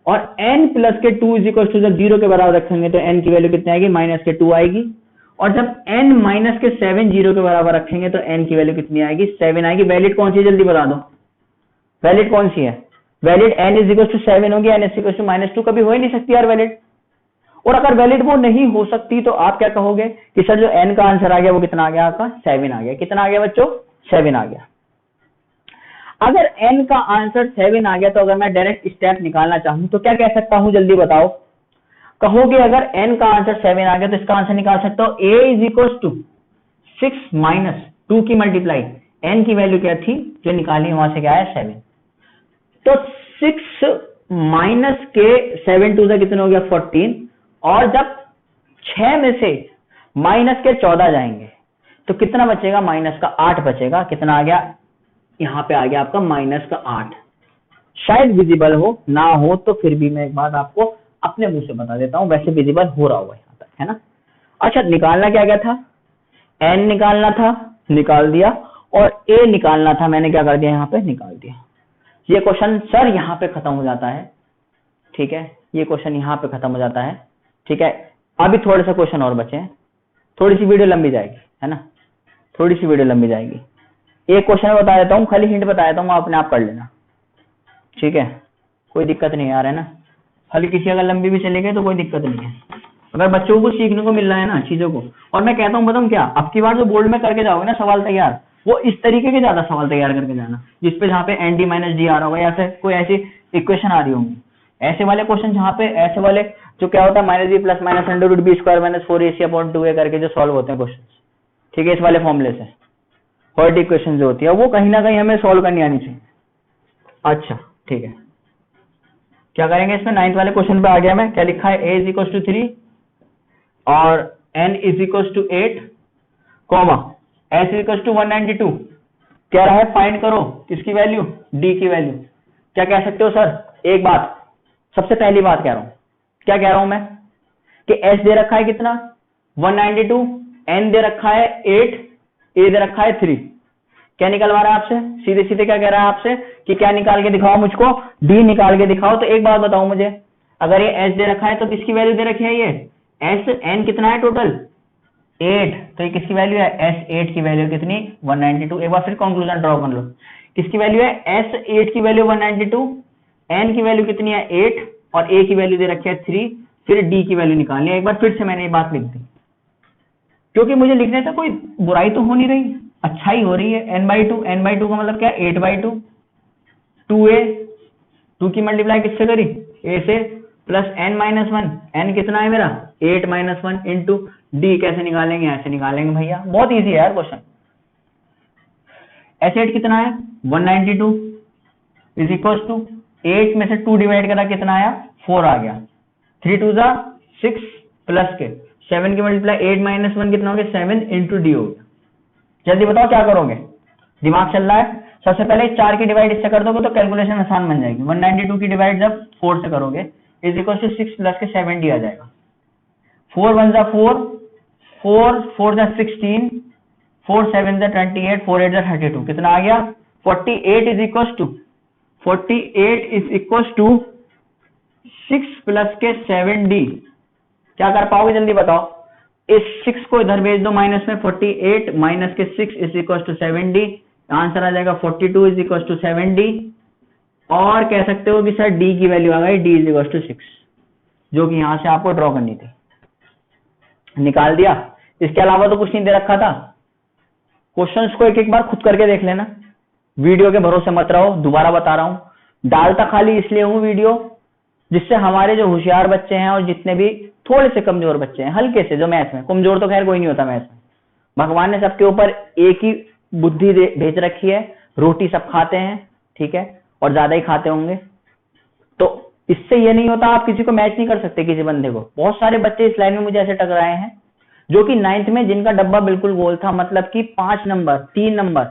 और n प्लस के 2 इज इक्वल टू जब 0 के बराबर रखेंगे तो n की वैल्यू कितनी आएगी, माइनस के 2 आएगी, और जब n माइनस के 7 0 के बराबर रखेंगे तो n की वैल्यू कितनी आएगी, 7 आएगी। वैलिड कौन सी है जल्दी बता दो, वैलिड कौन सी है, valid n is equal to 7 होगी, n is equal to minus 2 कभी हो ही नहीं सकती यार वैलिड। और अगर वैलिड वो नहीं हो सकती तो आप क्या कहोगे कि सर जो n का आंसर आ गया वो कितना आ गया आपका, 7 आ गया। कितना आ गया बच्चों, 7 आ गया। अगर n का आंसर 7 आ गया तो अगर मैं डायरेक्ट स्टेप निकालना चाहूं तो क्या कह सकता हूं, जल्दी बताओ। कहोगे अगर n का आंसर 7 आ गया तो इसका आंसर निकाल सकता हूं a is equal to 6 minus 2 की मल्टीप्लाई, n की वैल्यू क्या थी जो निकाली वहां से क्या है 7, तो 6 माइनस के 7 2 से कितने हो गया 14, और जब 6 में से माइनस के 14 जाएंगे तो कितना बचेगा, माइनस का 8 बचेगा। कितना आ गया, यहां पे आ गया आपका माइनस का 8। शायद विजिबल हो ना हो तो फिर भी मैं एक बात आपको अपने मुंह से बता देता हूं, वैसे विजिबल हो रहा होगा यहां तक, है ना। अच्छा, निकालना क्या क्या था, n निकालना था, निकाल दिया, और a निकालना था, मैंने क्या कर दिया यहाँ पे निकाल दिया। ये क्वेश्चन सर यहाँ पे खत्म हो जाता है। ठीक है, ये क्वेश्चन यहाँ पे खत्म हो जाता है। ठीक है, अभी थोड़े से क्वेश्चन और बचे हैं, थोड़ी सी वीडियो लंबी जाएगी, है ना, थोड़ी सी वीडियो लंबी जाएगी। एक क्वेश्चन बता देता हूँ, खाली हिंट बता देता हूँ, अपने आप कर लेना। ठीक है, कोई दिक्कत नहीं आ रहा है ना, खाली किसी अगर लंबी भी चले गए तो कोई दिक्कत नहीं है, अगर बच्चों को सीखने को मिल रहा है ना चीजों को। और मैं कहता हूँ बताऊँ क्या, अब की बार जो बोर्ड में करके जाओगे ना सवाल तैयार, वो इस तरीके के ज्यादा सवाल तैयार करके जाना, जिसपे जहाँ पे ND माइनस डी आ रहा होगा या फिर कोई ऐसी इक्वेशन आ रही होंगी, ऐसे वाले क्वेश्चन जहाँ पे ऐसे वाले जो क्या होता है minus b plus minus under root b square minus 4ac upon 2a करके जो सॉल्व होते हैं क्वेश्चन। ठीक है, इस वाले फॉर्मूले से हॉट इक्वेशन जो होती है वो कहीं ना कहीं हमें सॉल्व करनी आनी चाहिए। अच्छा ठीक है, क्या करेंगे इसमें, 9th वाले क्वेश्चन पे आ गया मैं, क्या लिखा है, a इज इक्वल टू 3 और n is equal to 8 comma s is equal to 192। कह रहा है फाइंड करो किसकी वैल्यू, d की वैल्यू। क्या कह सकते हो सर, एक बात, सबसे पहली बात कह रहा हूं, क्या कह रहा हूं मैं कि s दे रखा है कितना 192, n दे रखा है 8, a दे रखा है 3। क्या निकलवा रहा है आपसे, सीधे सीधे क्या कह रहा है आपसे कि क्या निकाल के दिखाओ मुझको, d निकाल के दिखाओ। तो एक बात बताओ मुझे, अगर ये s दे रखा है तो किसकी वैल्यू दे रखी है, ये s, n कितना है टोटल 8, तो ये किसकी वैल्यू है, s8 की वैल्यू कितनी 192। एक बार फिर कंक्लूजन ड्रॉ कर लो, किसकी वैल्यू है, s8 की वैल्यू 192, n की वैल्यू कितनी है 8, और a की वैल्यू दे रखी है 3, फिर d की वैल्यू निकालनी है। एक बार फिर से मैंने ये बात लिख दी, क्योंकि मुझे लिखने से कोई बुराई तो हो नहीं रही, अच्छाई हो रही है। n/2 का मतलब क्या है 8/2, 2a, 2 की मल्टीप्लाई किससे करी, a से, प्लस n-1, n कितना है मेरा 8-1 इंटू d कैसे निकालेंगे, ऐसे निकालेंगे भैया, बहुत इजी है यार क्वेश्चन। S8 कितना है 192 इज इक्वल टू 8 में से 2 डिवाइड करा कितना आया 4 आ गया, 3 2 जा 6 प्लस के 7 की मल्टीप्लाई 8-1 कितना हो गया 7 इंटू डी हो गया। जल्दी बताओ क्या करोगे, दिमाग चल रहा है। सबसे पहले 4 की डिवाइड इससे कर दोगे तो कैलकुलेशन आसान बन जाएगी। 192 की डिवाइड जब 4 से करोगे इज इक्वल टू 6 प्लस के 70 आ जाएगा। 4 1 जा 4, 4 4 जा 16, 4 7 जा 28, 4 8 जा 32 कितना आ गया 48 इज इक्वल टू 6 प्लस के 7d। क्या कर पाओगे जल्दी बताओ, इस 6 को इधर भेज दो माइनस में, 48 माइनस के 6 is equal to 7d, answer आ जाएगा 42 इज इक्वल टू 7d। और कह सकते हो कि सर d की वैल्यू आ गई, d इज इक्वल टू 6, जो कि यहां से आपको ड्रॉ करनी थी, निकाल दिया। इसके अलावा तो कुछ नहीं दे रखा था। क्वेश्चंस को एक एक बार खुद करके देख लेना, वीडियो के भरोसे मत रहो, दोबारा बता रहा हूं। डालता खाली इसलिए हूं वीडियो जिससे हमारे जो होशियार बच्चे हैं और जितने भी थोड़े से कमजोर बच्चे हैं, हल्के से जो मैथ में कमजोर, तो खैर कोई नहीं होता मैथ में, भगवान ने सबके ऊपर एक ही बुद्धि भेज रखी है, रोटी सब खाते हैं ठीक है, और ज्यादा ही खाते होंगे, तो इससे ये नहीं होता आप किसी को मैच नहीं कर सकते किसी बंदे को। बहुत सारे बच्चे इस लाइन में मुझे ऐसे टकराए हैं जो कि 9th में जिनका डब्बा बिल्कुल गोल था, मतलब कि 5 नंबर 3 नंबर,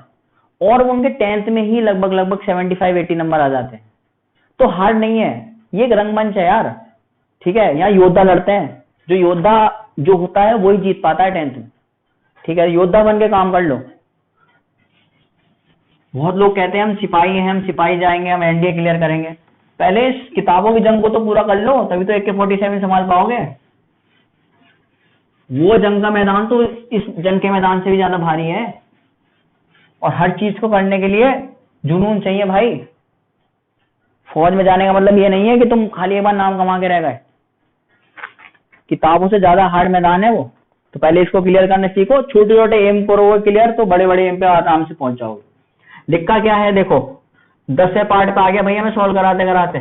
और वो उनके 10th में ही लगभग 75-80 नंबर आ जाते हैं। तो हार्ड नहीं है, ये एक रंगमंच है यार, ठीक है, यहाँ योद्धा लड़ते हैं, जो योद्धा जो होता है वही जीत पाता है 10th में, ठीक है, योद्धा बन के काम कर लो। बहुत लोग कहते हैं हम सिपाही हैं, हम सिपाही जाएंगे, हम एनडीए क्लियर करेंगे। पहले इस किताबों की जंग को तो पूरा कर लो, तभी तो AK-47 संभाल पाओगे। वो जंग का मैदान तो इस जंग के मैदान से भी ज्यादा भारी है, और हर चीज को करने के लिए जुनून चाहिए भाई। फौज में जाने का मतलब ये नहीं है कि तुम खाली एक बार नाम कमा के रह गए, किताबों से ज्यादा हार्ड मैदान है वो। तो पहले इसको क्लियर करना सीखो, छोटे छोटे एम करोगे क्लियर तो बड़े बड़े एम पे आराम से पहुंच जाओगे। लिखा क्या है देखो, 10 पार्ट पे आ गया भैया, मैं सॉल्व कराते कराते,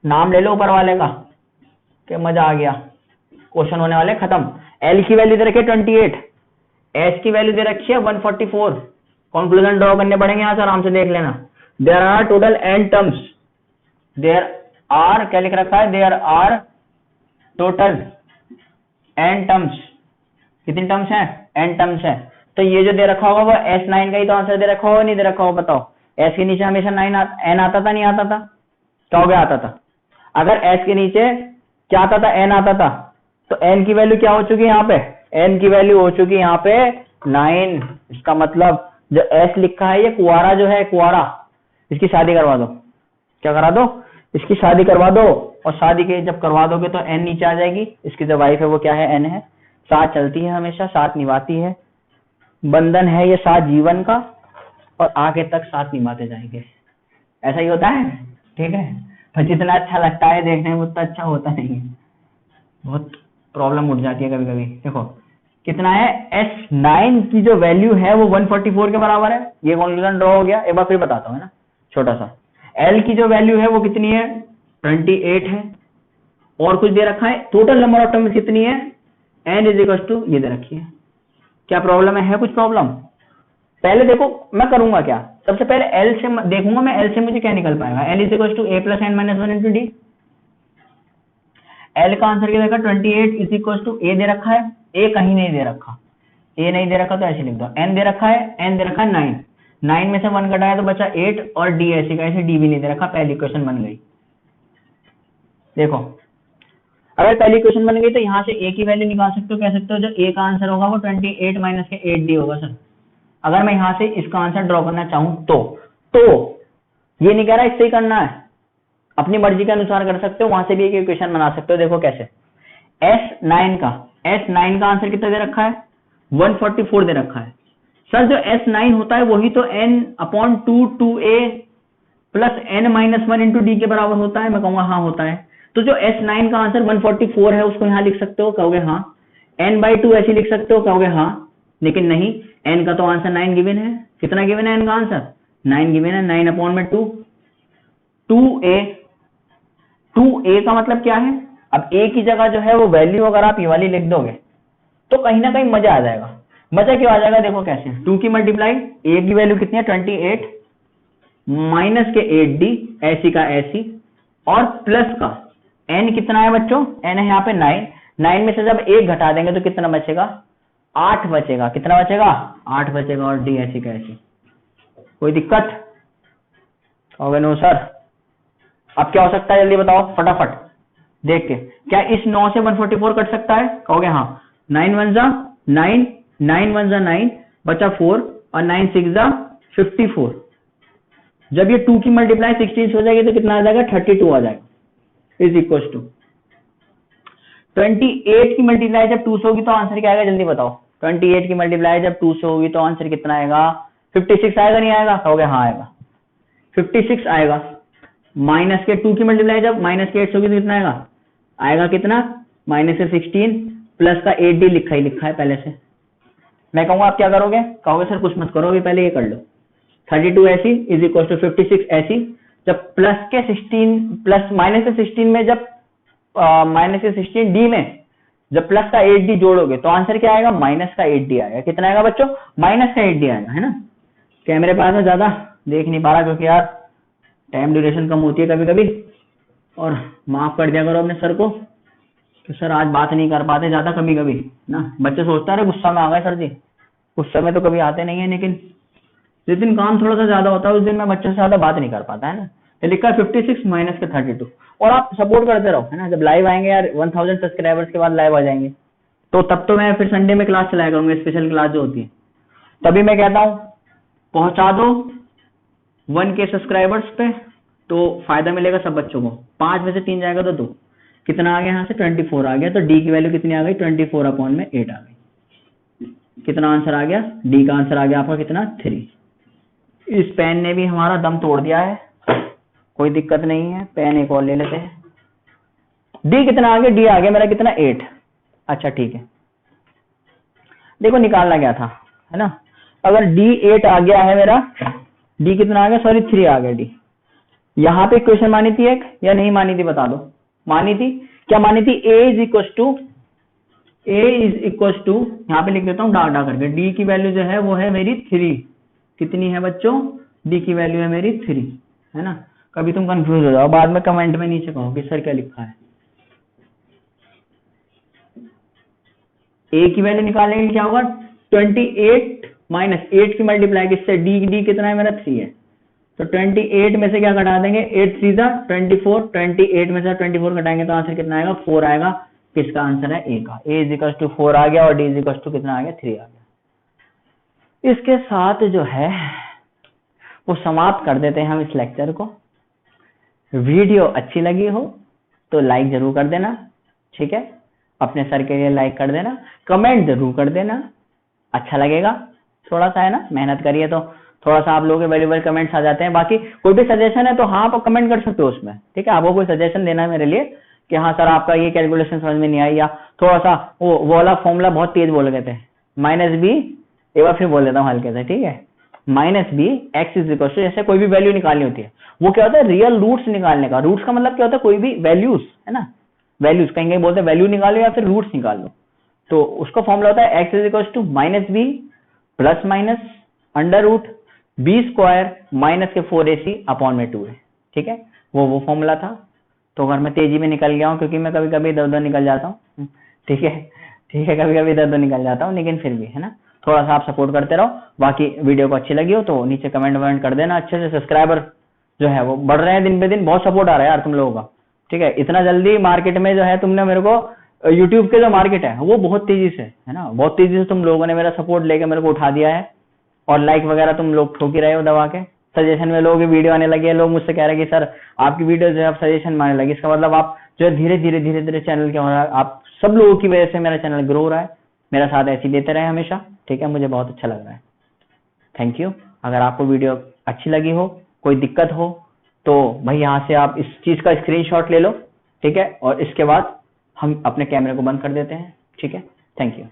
नाम ले लो ऊपर वाले का, कि मजा आ गया, क्वेश्चन होने वाले खत्म। एल की वैल्यू दे रखी है 28, एच की वैल्यू दे रखी है 144, कंक्लूजन ड्रॉ करने पड़ेंगे यहाँ से, आराम से देख लेना। There are total n terms, there are क्या लिख रखा है, there are total n terms, कितनी टर्म्स हैं, n टर्म्स है। तो ये जो दे रखा होगा वो S9 का ही तो आंसर दे रखा होगा, नहीं दे रखा होगा बताओ। S के नीचे हमेशा n आता था, नहीं आता था, क्या हो गया, आता था। अगर S के नीचे क्या आता था, n आता था, तो n की वैल्यू क्या हो चुकी है यहाँ पे, n की वैल्यू हो चुकी है यहाँ पे 9। इसका मतलब जो S लिखा है ये कुआरा जो है, कुआरा, इसकी शादी करवा दो। क्या करा दो, इसकी शादी करवा दो, और शादी के जब करवा दोगे तो n नीचे आ जाएगी, इसकी जो वाइफ है वो क्या है, n है। साथ चलती है हमेशा, साथ निभाती है, बंधन है ये साथ जीवन का, और आगे तक साथ निभाते जाएंगे। ऐसा ही होता है, ठीक है। पर जितना अच्छा लगता है देखने में उतना अच्छा होता नहीं है, बहुत प्रॉब्लम उठ जाती है कभी कभी। देखो कितना है, S9 की जो वैल्यू है वो 144 के बराबर है, ये कंक्लूजन ड्रॉ हो गया। एक बार फिर बताता हूँ, है ना, छोटा सा। L की जो वैल्यू है वो कितनी है, 28 है, और कुछ दे रखा है। टोटल नंबर ऑफ टर्म्स कितनी है, n इज इक्वल टू ये दे रखी है। क्या प्रॉब्लम है कुछ प्रॉब्लम? पहले देखो मैं करूंगा क्या, सबसे पहले L से देखूंगा मैं, L से मुझे क्या निकल पाएगा, L is equal to a plus n minus 1 into d. L का आंसर क्या देगा, 28 इज इक्वल टू a दे रखा है, a कहीं नहीं दे रखा, a नहीं दे रखा तो ऐसे लिख दो। n दे रखा है, n दे रखा है 9, 9 में से 1 कटाया तो बचा 8, और d ऐसे का ऐसे, d भी नहीं दे रखा, पहली इक्वेशन बन गई। देखो अगर पहली इक्वेशन बन गई तो यहाँ से a की वैल्यू निकाल सकते हो, कह सकते हो जो a का आंसर होगा वो 28 माइनस के 8d होगा सर। अगर मैं यहाँ से इसका आंसर ड्रॉ करना चाहूँ तो ये नहीं कह रहा इससे ही करना है, अपनी मर्जी के अनुसार कर सकते हो, वहां से भी एक इक्वेशन बना सकते हो। देखो कैसे, S9 का आंसर कितना दे रखा है, 144 दे रखा है। सर जो S9 होता है वही तो n/2 2a plus n-1 into D के बराबर होता है। मैं कहूंगा हाँ होता है। तो जो S9 का आंसर 144 है उसको यहाँ लिख सकते हो, कहोगे हाँ। n/2 ऐसे लिख सकते हो, कहोगे हाँ, लेकिन नहीं, n का तो आंसर 9 गिवन है। कितना गिवन है n का आंसर, 9 गिवन है, 9/2 2a। 2a का मतलब क्या है, अब a की जगह जो है वो वैल्यू अगर आप ये वाली लिख दोगे तो कहीं ना कहीं मजा आ जाएगा। मजा क्यों आ जाएगा, देखो कैसे, 2 की मल्टीप्लाई, a की वैल्यू कितनी है 28 माइनस के 8d ऐसी का ऐसी, और प्लस का n कितना है बच्चों, n है यहाँ पे 9 में से जब 1 घटा देंगे तो कितना बचेगा, 8 बचेगा। कितना बचेगा, 8 बचेगा, और d ऐसी का ऐसी। कोई दिक्कत होगा, नो सर। अब क्या हो सकता है जल्दी बताओ फटाफट देख के, क्या इस 9 से 144 कट सकता है, कहोगे हाँ। 9 1 जा 9, 9 1 जा 9, बचा 4, और 9 6 जा 54। जब ये 2 की मल्टीप्लाई 16 से हो जाएगी तो कितना आ जाएगा, 32 आ जाएगा, इज इक्वल टू 28 की मल्टीप्लाई जब 2 से होगी तो आंसर क्या आएगा, जल्दी बताओ। 28 की मल्टीप्लाई जब 2 से होगी तो आंसर कितना आएगा, 56 आएगा, नहीं आएगा, कहोगे हाँ आएगा, 56 आएगा। माइनस के 2 की मल्टीप्लाई जब माइनस के 8 से होगी तो कितना आएगा, आएगा कितना, माइनस के 16, प्लस का 8d लिखा ही लिखा है पहले से। मैं कहूंगा आप क्या करोगे, कहोगे सर कुछ मत करो, अभी पहले ये कर लो। 32 ऐसी इज इक्वल टू 56 ऐसी, जब प्लस के 16 प्लस माइनस के 16 में जब माइनस के 16d में जब प्लस का 8d जोड़ोगे तो आंसर क्या आएगा, माइनस का 8d आएगा। कितना आएगा बच्चों, माइनस का 8d आएगा, है ना। कैमरे पास है, ज्यादा देख नहीं पा रहा क्योंकि यार टाइम ड्यूरेशन कम होती है कभी कभी, और माफ कर दिया करो अपने सर को कि सर आज बात नहीं कर पाते ज्यादा कभी कभी ना। बच्चे सोचता है गुस्सा में आ गए सर जी, गुस्सा में तो कभी आते नहीं है, लेकिन जिस दिन काम थोड़ा सा ज्यादा होता है उस दिन मैं बच्चों से ज्यादा बात नहीं कर पाता, है ना। तो लिखा है 56 माइनस के 32, और आप सपोर्ट करते रहो, है ना। जब लाइव आएंगे यार 1000 सब्सक्राइबर्स के बाद लाइव आ जाएंगे तो तब तो मैं फिर संडे में क्लास चलाया करूंगा, स्पेशल क्लास जो होती है। तभी मैं कहता हूँ पहुंचा दो 1K सब्सक्राइबर्स पे तो फायदा मिलेगा सब बच्चों को। 5 में से 3 जाएगा तो 2, कितना आ गया यहाँ से 24 आ गया, तो डी की वैल्यू कितनी आ गई 24/8 आ गई। कितना आंसर आ गया, डी का आंसर आ गया आपका कितना 3। इस पेन ने भी हमारा दम तोड़ दिया है, कोई दिक्कत नहीं है, पेन एक और ले लेते हैं। डी कितना आ गया, डी आ गया मेरा कितना 8। अच्छा ठीक है, देखो निकालना क्या था, है ना। अगर डी 8 आ गया है मेरा, डी कितना आ गया, सॉरी 3 आ गया डी। यहाँ पे क्वेश्चन मानी थी एक या नहीं मानी थी, बता दो। मानी थी, क्या मानी थी, a इज इक्वल टू यहाँ पे लिख देता हूँ डाटा करके, डी की वैल्यू जो है वो है मेरी 3। कितनी है बच्चों, डी की वैल्यू है मेरी 3, है ना। कभी तुम कंफ्यूज हो जाओ, बाद में कमेंट में नीचे कहो कि सर क्या लिखा है। a की वैल्यू निकालने के लिए क्या होगा, 28 माइनस 8 की मल्टीप्लाई किससे, डी कितना है मेरा 3 है, तो 28 में से क्या घटा देंगे, 8 3 जा 24, 28 में से 24 घटाएंगे तो आंसर कितना आएगा 4 आएगा। किसका आंसर है, ए का। ए इज इक्वल टू 4 आ गया और डी इज इक्वल टू कितना आ गया 3 आ गया। इसके साथ जो है वो समाप्त कर देते हैं हम इस लेक्चर को। वीडियो अच्छी लगी हो तो लाइक जरूर कर देना, ठीक है। अपने सर के लिए लाइक कर देना, कमेंट जरूर कर देना, अच्छा लगेगा थोड़ा सा, है ना। मेहनत करिए तो थोड़ा सा आप लोगों के वैल्यूबल कमेंट्स आ जाते हैं। बाकी कोई भी सजेशन है तो हाँ आप कमेंट कर सकते हो उसमें, ठीक है। आपको कोई सजेशन देना है मेरे लिए कि हाँ सर आपका ये कैलकुलेशन समझ में नहीं आई, या थोड़ा सा वो वाला फॉर्मूला बहुत तेज बोल गए थे, माइनस बी, एक बार फिर बोल देता हूँ हल्के से, ठीक है। Minus b x is equal to, जैसे कोई भी वैल्यू निकालनी होती है, वो क्या होता है रियल रूट्स निकालने का। रूट्स का मतलब क्या होता है, कोई भी वैल्यूज, है ना, वैल्यूज कहीं कहीं बोलते हैं वैल्यू निकालो या फिर रूट्स निकाल लो, तो उसका फॉर्मूला होता है x is equal to minus b plus minus under root b square minus के 4ac अपॉन में 2 है, ठीक है। वो फॉर्मूला था। तो अगर मैं तेजी में निकल गया हूँ क्योंकि मैं कभी कभी इधर उधर निकल जाता हूँ, ठीक है, कभी कभी इधर उधर निकल जाता हूँ, लेकिन फिर भी, है ना, थोड़ा सा आप सपोर्ट करते रहो। बाकी वीडियो को अच्छी लगी हो तो नीचे कमेंट वमेंट कर देना। अच्छे से सब्सक्राइबर जो है वो बढ़ रहे हैं दिन पे दिन, बहुत सपोर्ट आ रहा है यार तुम लोगों का, ठीक है। इतना जल्दी मार्केट में जो है तुमने मेरे को, यूट्यूब के जो मार्केट है वो बहुत तेजी से, है ना, बहुत तेजी से तुम लोगों ने मेरा सपोर्ट लेके मेरे को उठा दिया है, और लाइक वगैरह तुम लोग ठोक ही रहे हो दबा के। सजेशन में लोगों की वीडियो आने लगी है, लोग मुझसे कह रहे हैं कि सर आपकी वीडियो जो है आप सजेशन में आने लगी, इसका मतलब आप जो है धीरे धीरे चैनल क्या हो रहा है, आप सब लोगों की वजह से मेरा चैनल ग्रो हो रहा है। मेरा साथ ऐसे ही देते रहे हमेशा, ठीक है, मुझे बहुत अच्छा लग रहा है। Thank you. अगर आपको वीडियो अच्छी लगी हो, कोई दिक्कत हो तो भाई यहाँ से आप इस चीज का स्क्रीनशॉट ले लो, ठीक है, और इसके बाद हम अपने कैमरे को बंद कर देते हैं, ठीक है। Thank you.